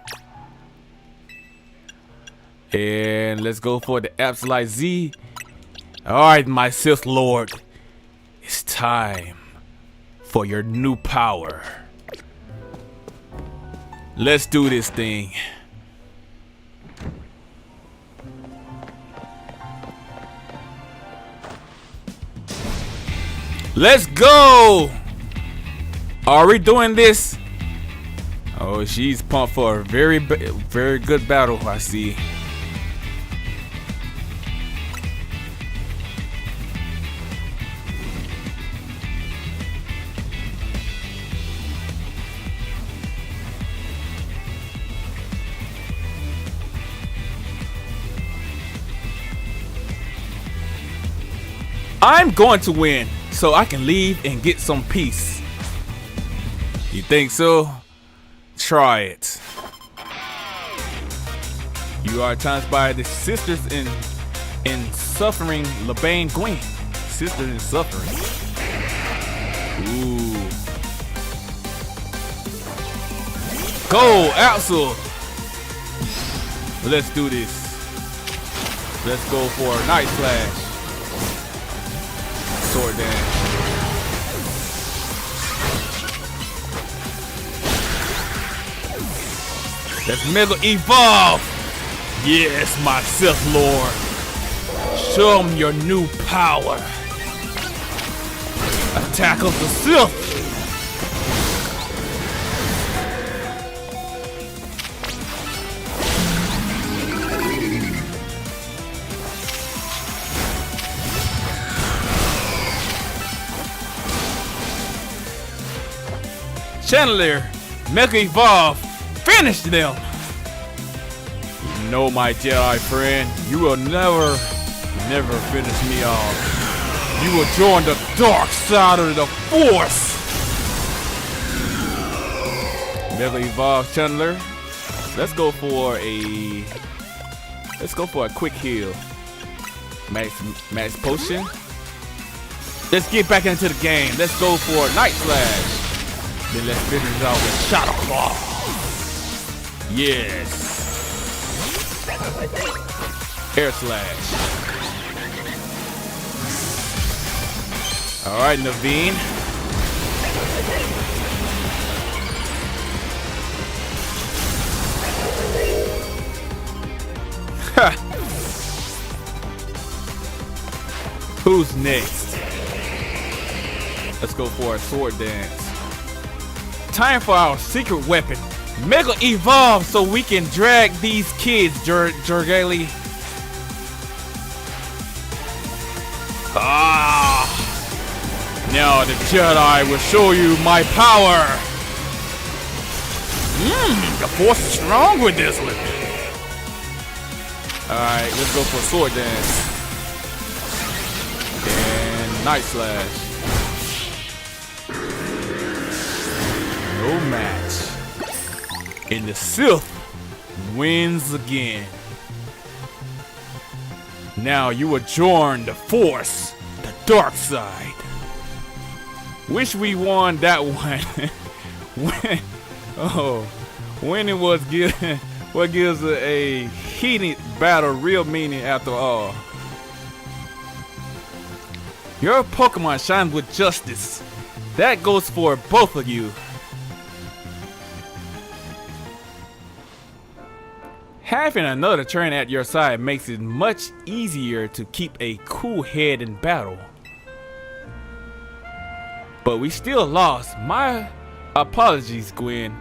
And let's go for the Absolute Z. Alright, my Sith Lord. It's time for your new power. Let's do this thing. Let's go! Are we doing this? Oh, she's pumped for a very good battle, I see. I'm going to win, so I can leave and get some peace. You think so? Try it. You are challenged by the sisters in suffering, Labane Gwen. Sisters in suffering. Ooh. Go, Absol. Let's do this. Let's go for a Night Flash. Sword dance. Let's Mega Evolve! Yes, my Sith Lord. Show him your new power. Attack of the Sith! Chandelier, Mega Evolve, finish them! No, my Jedi friend, you will never Never finish me off. You will join the dark side of the Force. Never evolve Chandler. Let's go for a quick heal. Max potion. Let's get back into the game. Let's go for Night Slash. Then let's finish it off with Shadow Claw. Yes. Air Slash. Alright, Naveen. Who's next? Let's go for a sword dance. Time for our secret weapon. Mega Evolve so we can drag these kids, Jurgali. Now the Jedi will show you my power. The Force is strong with this one. Alright, let's go for sword dance. And Night Slash. No match. And the Sith wins again. Now you will join the Force, the dark side. Wish we won that one. When it was what gives a heated battle real meaning after all. Your Pokemon shines with justice. That goes for both of you. Having another trainer at your side makes it much easier to keep a cool head in battle. But we still lost. My apologies, Gwen.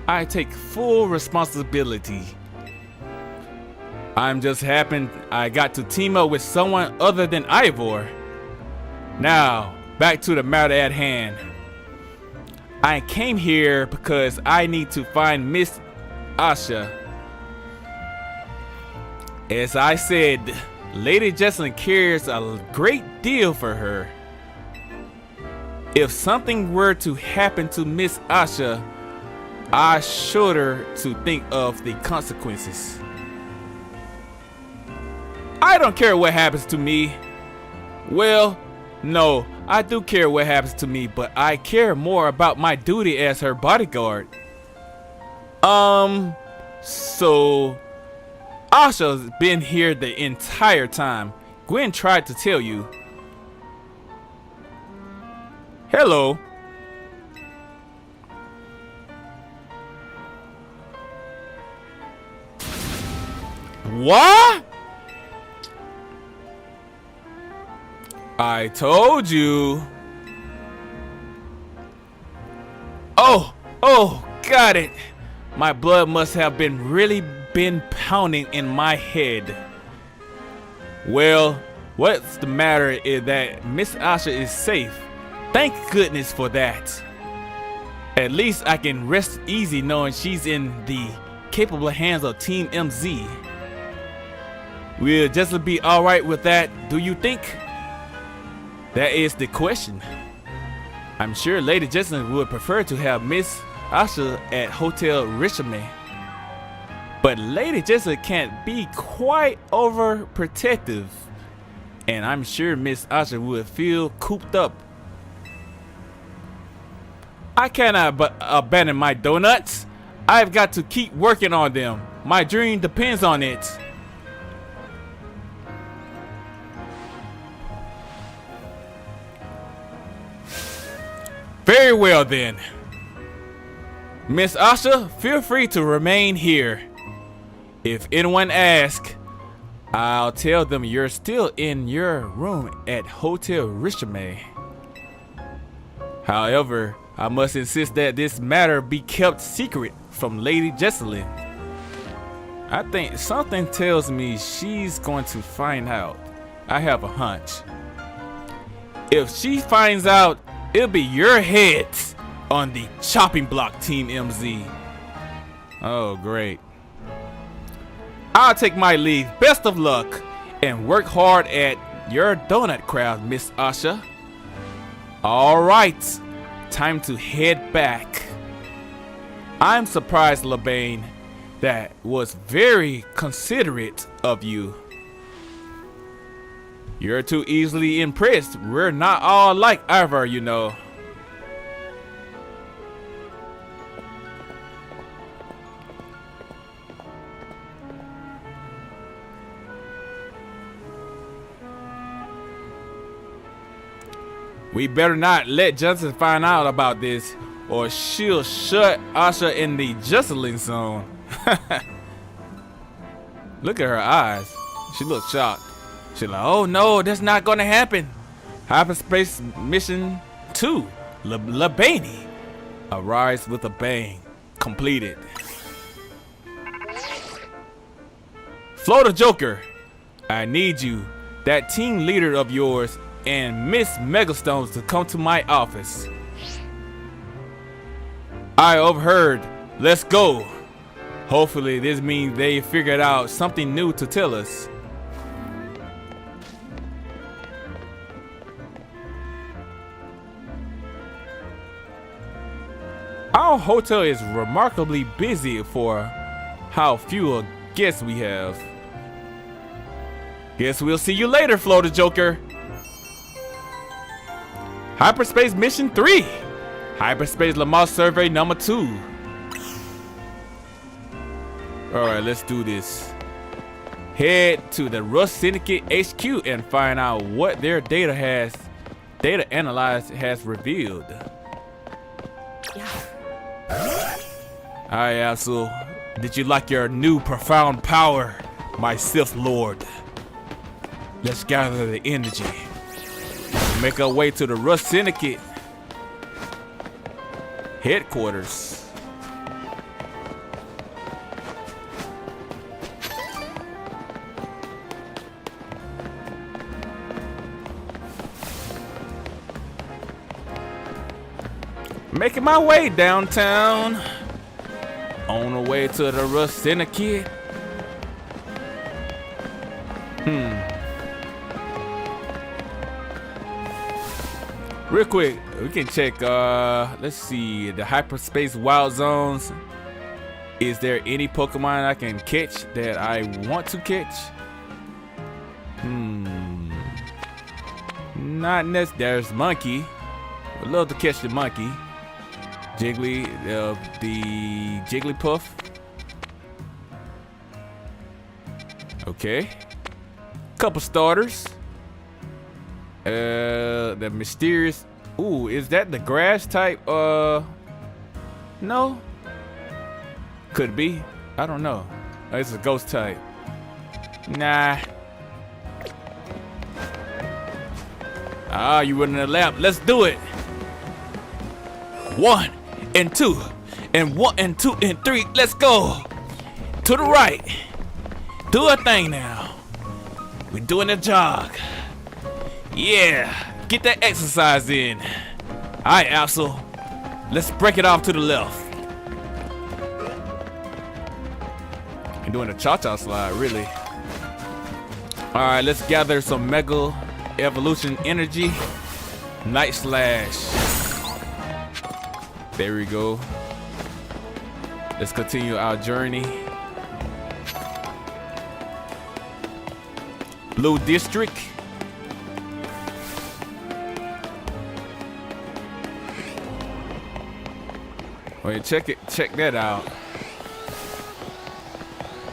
I take full responsibility. I'm just happy I got to team up with someone other than Ivor. Now, back to the matter at hand. I came here because I need to find Miss Asha. As I said, Lady Jessalyn cares a great deal for her. If something were to happen to Miss Asha, I showed her to think of the consequences. I don't care what happens to me. Well, no, I do care what happens to me, but I care more about my duty as her bodyguard. So Asha's been here the entire time. Gwen tried to tell you. Hello. What? I told you. Oh, got it. My blood must have been pounding in my head. Well, what's the matter is that Miss Asha is safe. Thank goodness for that. At least I can rest easy knowing she's in the capable hands of Team MZ. Will Jessalyn be alright with that, do you think? That is the question. I'm sure Lady Jessalyn would prefer to have Miss Asha at Hotel Richmond. But Lady Jessalyn can't be quite overprotective. And I'm sure Miss Asha would feel cooped up. I cannot abandon my donuts. I've got to keep working on them. My dream depends on it. Very well then. Miss Asha, feel free to remain here. If anyone asks, I'll tell them you're still in your room at Hotel Richmond. However, I must insist that this matter be kept secret from Lady Jessalyn. I think something tells me she's going to find out. I have a hunch. If she finds out, it'll be your heads on the chopping block, Team MZ. Oh, great. I'll take my leave. Best of luck. and work hard at your donut craft, Miss Asha. Alright, time to head back. I'm surprised, LeBane. That was very considerate of you. You're too easily impressed. We're not all like Ivor, you know. We better not let Johnson find out about this, or she'll shut Asha in the Jocelyn zone. Look at her eyes. She looks shocked. She's like, oh no, that's not gonna happen. Hyperspace Mission 2, LeBane. Arise with a bang. Completed. FlowTheJoker, I need you, that team leader of yours, and Miss Megastones to come to my office. I overheard. Let's go. Hopefully this means they figured out something new to tell us. Our hotel is remarkably busy for how few guests we have. Guess we'll see you later, FlowTheJoker. Hyperspace Mission 3. Hyperspace Lamar Survey number 2. Alright, let's do this. Head to the Rust Syndicate HQ and find out what their data analyzed has revealed. Alright, Asel. Did you like your new profound power, my Sith Lord? Let's gather the energy. Make our way to the Rust Syndicate headquarters. Making my way downtown. On the way to the Rust Syndicate. Real quick, we can check, let's see, the hyperspace wild zones. Is there any Pokemon I can catch that I want to catch? Not necessarily. There's Monkey. I'd love to catch the Monkey. Jiggly, the Jigglypuff. Okay. Couple starters. The mysterious. Ooh, is that the grass type? No. Could be. I don't know. It's a ghost type. Nah. Ah, you were in the lab. Let's do it. 1 and 2 and 1 and 2 and 3. Let's go. To the right. Do a thing now. We're doing a jog. Yeah, get that exercise in. Alright, Asel. Let's break it off to the left. You're doing a cha-cha slide, really. Alright, let's gather some Mega Evolution energy. Night Slash. There we go. Let's continue our journey. Blue District. Wait, check that out.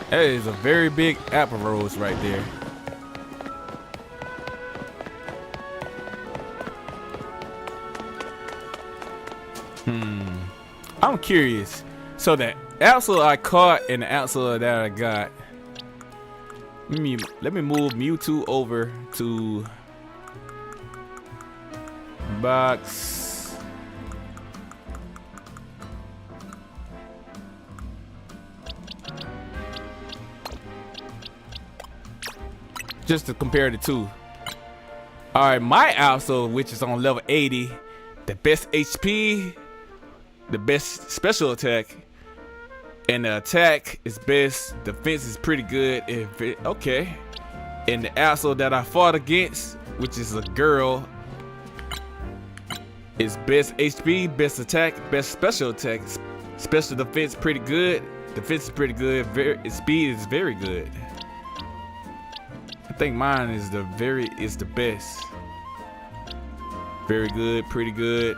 That is a very big apple rose right there. I'm curious. So the Axel I caught and the Axel that I got. Let me move Mewtwo over to box. Just to compare the two. Alright, my Axel, which is on level 80, the best HP, the best special attack, and the attack is best. Defense is pretty good. Okay. And the asshole that I fought against, which is a girl, is best HP, best attack, best special attack. Special defense pretty good. Defense is pretty good. Speed is very good. I think mine is the best. Very good, pretty good.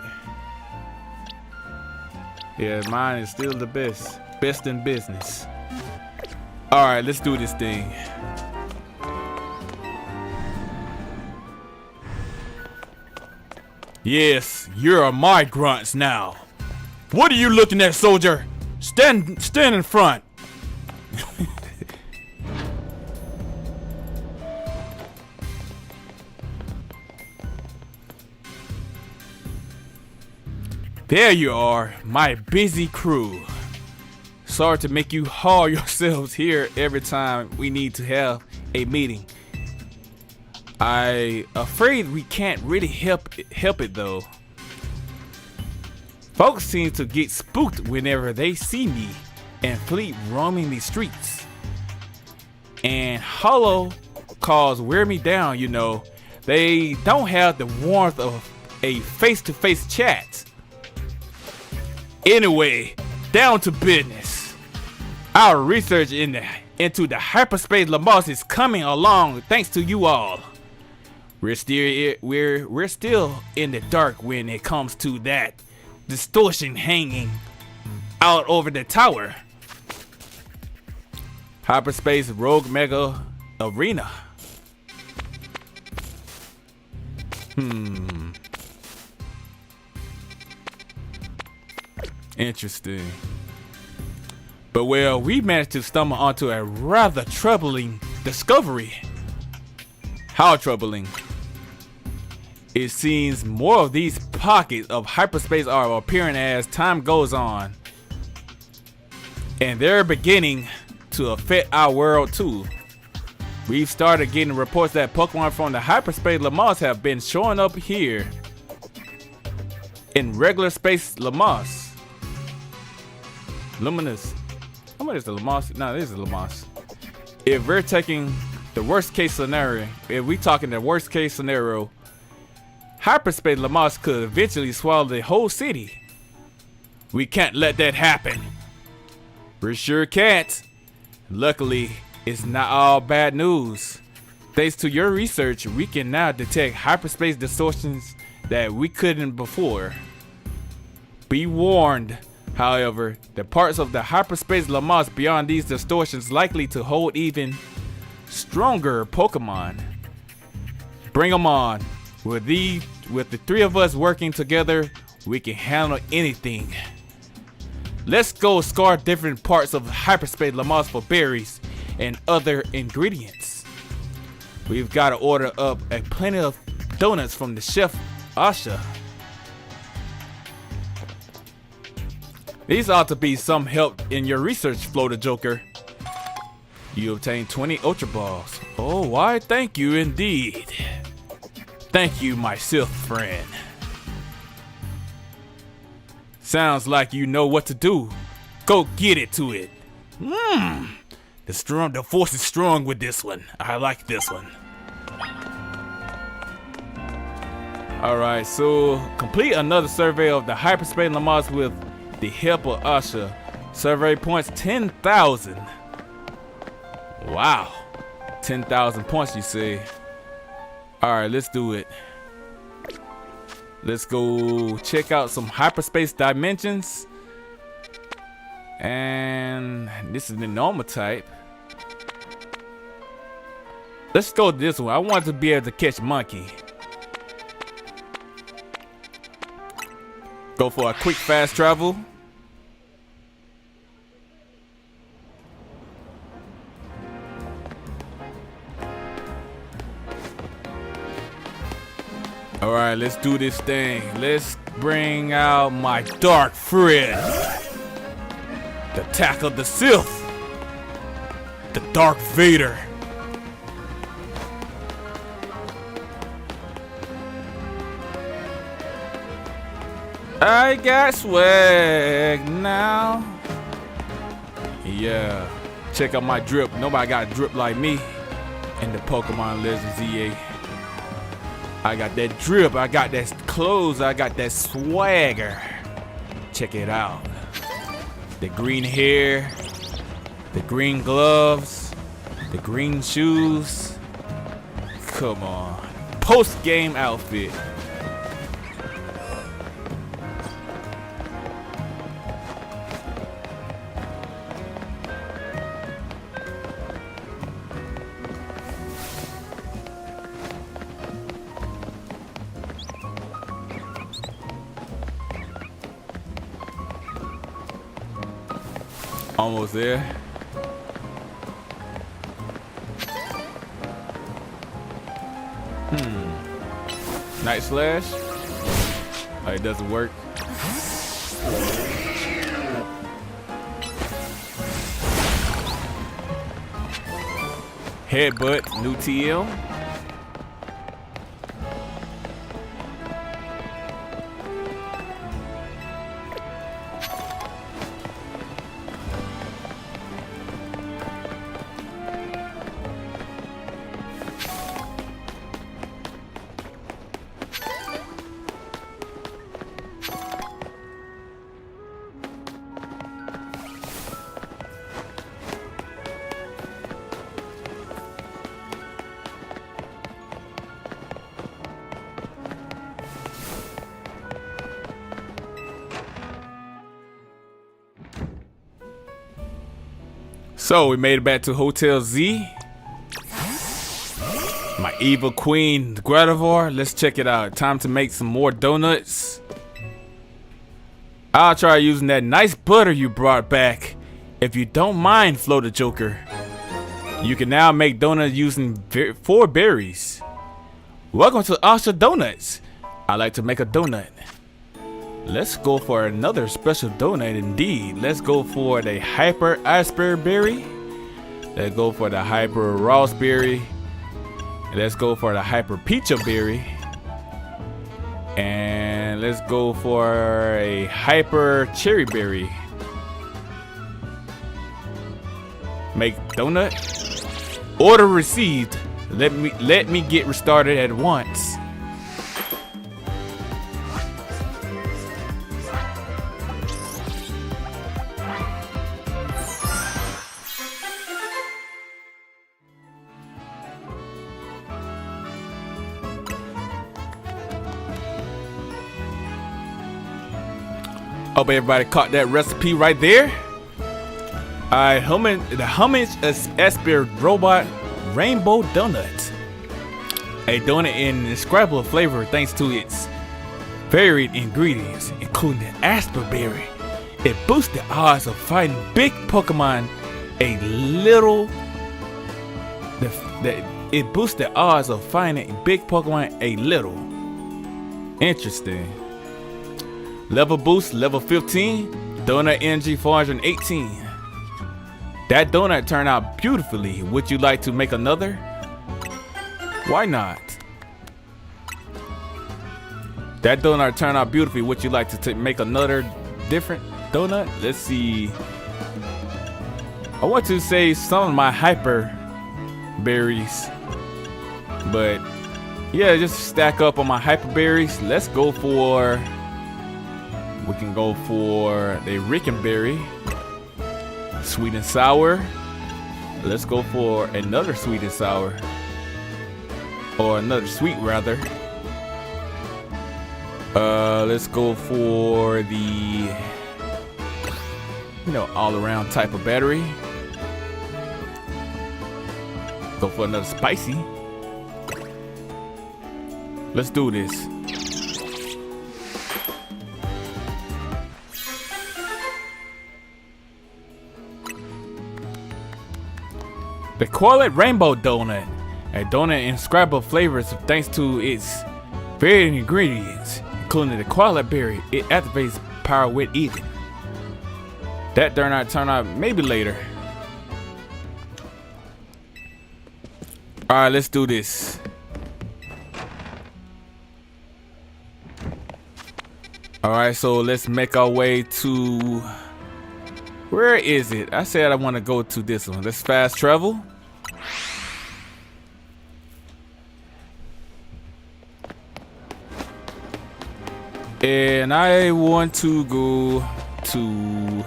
Yeah, mine is still the best. Best in business. Alright, let's do this thing. Yes, you're my grunts now. What are you looking at, soldier? Stand in front. There you are, my busy crew. Sorry to make you haul yourselves here every time we need to have a meeting. I'm afraid we can't really help it though. Folks seem to get spooked whenever they see me and Fleet roaming the streets. And hollow calls wear me down, you know. They don't have the warmth of a face-to-face chat. Anyway, down to business. Our research into the hyperspace Lumiose is coming along thanks to you all. We're still in the dark when it comes to that distortion hanging out over the tower. Hyperspace Rogue Mega Arena. Interesting. But well, we managed to stumble onto a rather troubling discovery. How troubling? It seems more of these pockets of hyperspace are appearing as time goes on. And they're beginning to affect our world too. We've started getting reports that Pokemon from the hyperspace Lumiose have been showing up here in regular space Lumiose. Luminous. How much is the Lumiose? No, this is the Lumiose. If we're taking the worst case scenario, if we talking the worst case scenario, hyperspace Lumiose could eventually swallow the whole city. We can't let that happen. We sure can't. Luckily, it's not all bad news. Thanks to your research, we can now detect hyperspace distortions that we couldn't before. Be warned, however, the parts of the hyperspace Lumiose beyond these distortions likely to hold even stronger Pokemon. Bring them on. With the three of us working together, we can handle anything. Let's go scour different parts of hyperspace Lumiose for berries and other ingredients. We've got to order up a plenty of donuts from the chef Asha. These ought to be some help in your research, FlowTheJoker. You obtained 20 Ultra Balls. Oh, why thank you indeed. Thank you, my Sith friend. Sounds like you know what to do. Go get it to it. The force is strong with this one. I like this one. Alright, so complete another survey of the hyperspace Lumiose with the help of Asha. Survey points 10,000. Wow. 10,000 points, you say. Alright, let's do it. Let's go check out some hyperspace dimensions. And this is the normal type. Let's go to this one. I want to be able to catch monkey. Go for a quick fast travel. Alright, let's do this thing. Let's bring out my dark friend. The attack of the Sith. The Dark Vader. I got swag now. Yeah. Check out my drip. Nobody got a drip like me. in the Pokemon Legends ZA. I got that drip, I got that clothes, I got that swagger. Check it out. The green hair, the green gloves, the green shoes. Come on. Post-game outfit. Almost there. Night slash. Oh, it doesn't work. Headbutt, new TL. So we made it back to Hotel Z. My evil queen, Gradivar. Let's check it out. Time to make some more donuts. I'll try using that nice butter you brought back. If you don't mind, FlowTheJoker. You can now make donuts using 4 berries. Welcome to Asha Donuts. I like to make a donut. Let's go for another special donut indeed. Let's go for the Hyper Iceberry Berry. Let's go for the Hyper Raspberry. Let's go for the Hyper Peach Berry. And let's go for a Hyper Cherry Berry. Make donut. Order received. Let me get restarted at once. Hope everybody caught that recipe right there. Alright, the Homage Esper Robot Rainbow Donut. A donut in indescribable flavor thanks to its varied ingredients, including asperberry. It boosts the odds of fighting big Pokemon a little. It boosts the odds of finding big Pokemon a little. Interesting. Level boost, level 15. Donut energy 418. That donut turned out beautifully. Would you like to make another? Why not? That donut turned out beautifully. Would you like to make another different donut? Let's see. I want to save some of my hyper berries, but yeah, just stack up on my hyper berries. Let's go for. We can go for the Rickenberry, sweet and sour. Let's go for another sweet and sour, or another sweet rather. Let's go for the, all-around type of battery. Go for another spicy. Let's do this. The Quality Rainbow Donut, a donut in indescribable flavors thanks to its varied ingredients, including the Quality Berry. It activates power with eating. That donut turn out maybe later. Alright, let's do this. Alright, so let's make our way to... Where is it? I said I want to go to this one. Let's fast travel. And I want to go to,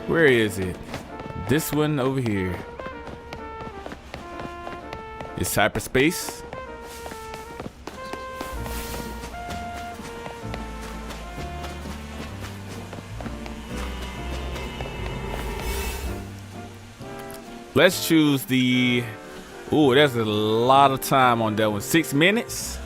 where is it? This one over here. It's hyperspace. Let's choose the, ooh, that's a lot of time on that one. 6 minutes.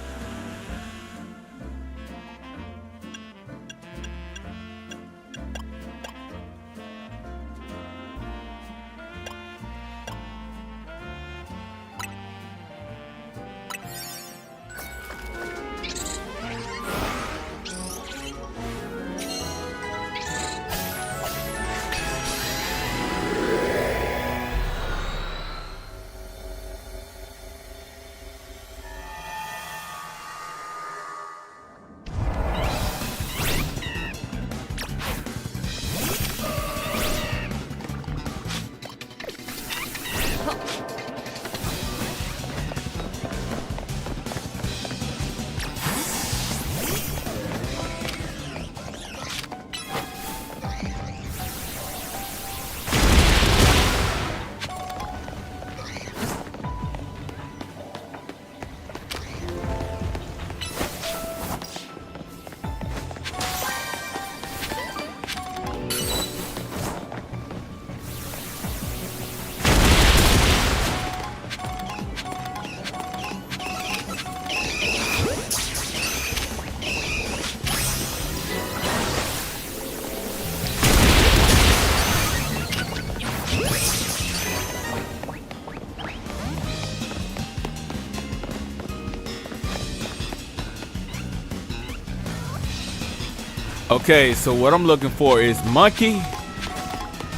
Okay, so what I'm looking for is monkey.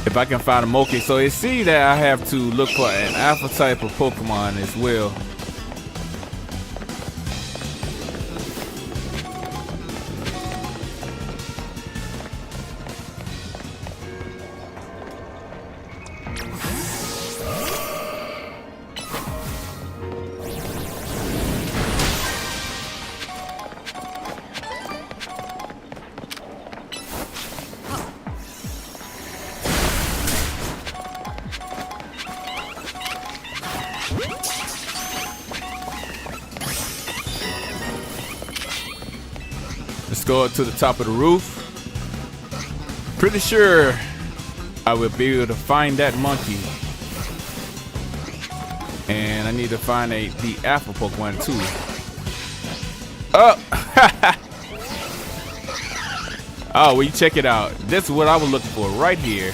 If I can find a monkey. So you see that I have to look for an alpha type of Pokemon as well. Let's go up to the top of the roof. Pretty sure I will be able to find that monkey. And I need to find the alpha Pokemon too. Oh! Oh, well, you check it out. This is what I was looking for right here.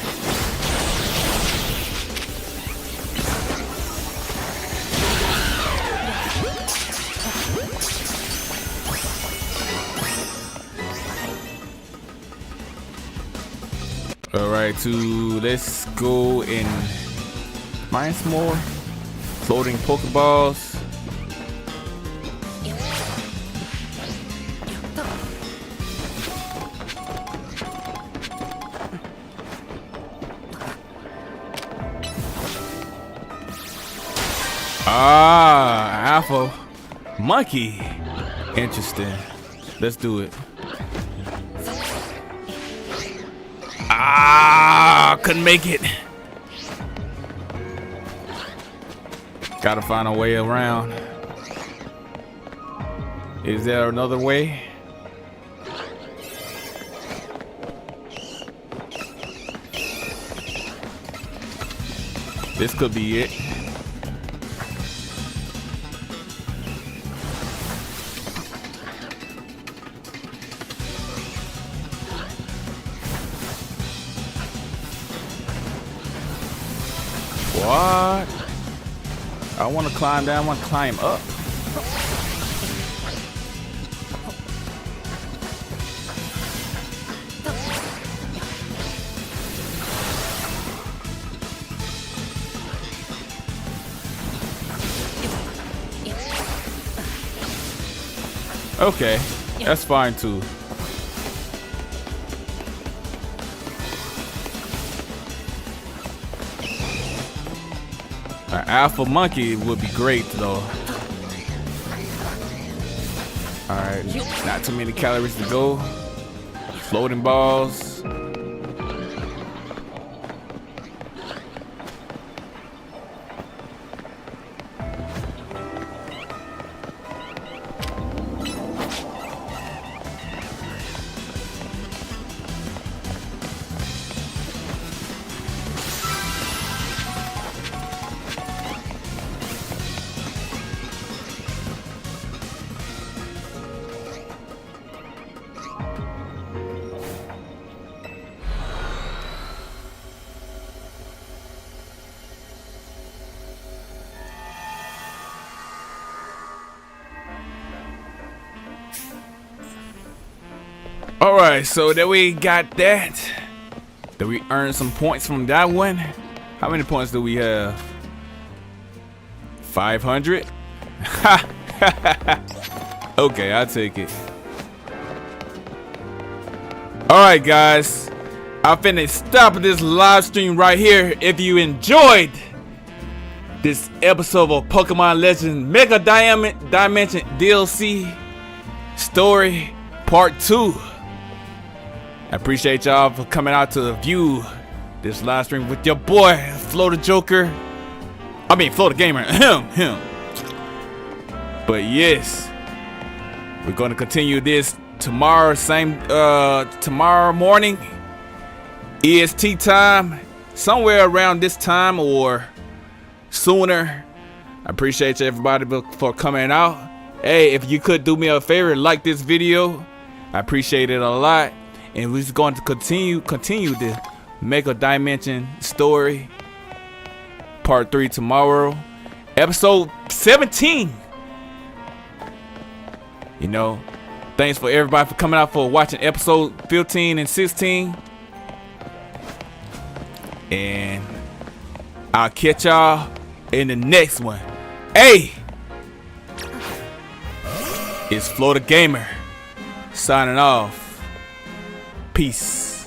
Alright, let's go and mine some more floating Pokeballs. Ah, alpha monkey. Interesting. Let's do it. Ah, couldn't make it. Gotta find a way around. Is there another way? This could be it. What? I want to climb down, I want to climb up. Okay, that's fine too. An alpha monkey would be great though. Alright, not too many calories to go. Floating balls. Alright, so that we got that. Did we earn some points from that one? How many points do we have? 500? Okay, I'll take it. Alright guys, I'm finna stop this live stream right here. If you enjoyed this episode of Pokemon Legends Mega Dimension DLC Story Part 2, I appreciate y'all for coming out to view this live stream with your boy, FlowTheJoker. I mean, FlowTheGamer. him. But yes, we're going to continue this tomorrow, tomorrow morning, EST time, somewhere around this time or sooner. I appreciate everybody for coming out. Hey, if you could do me a favor, like this video, I appreciate it a lot. And we're just going to continue the Mega Dimension story Part 3 tomorrow, episode 17. You know, thanks for everybody for coming out for watching episode 15 and 16. And I'll catch y'all in the next one. Hey, it's FlowTheGamer signing off. Peace.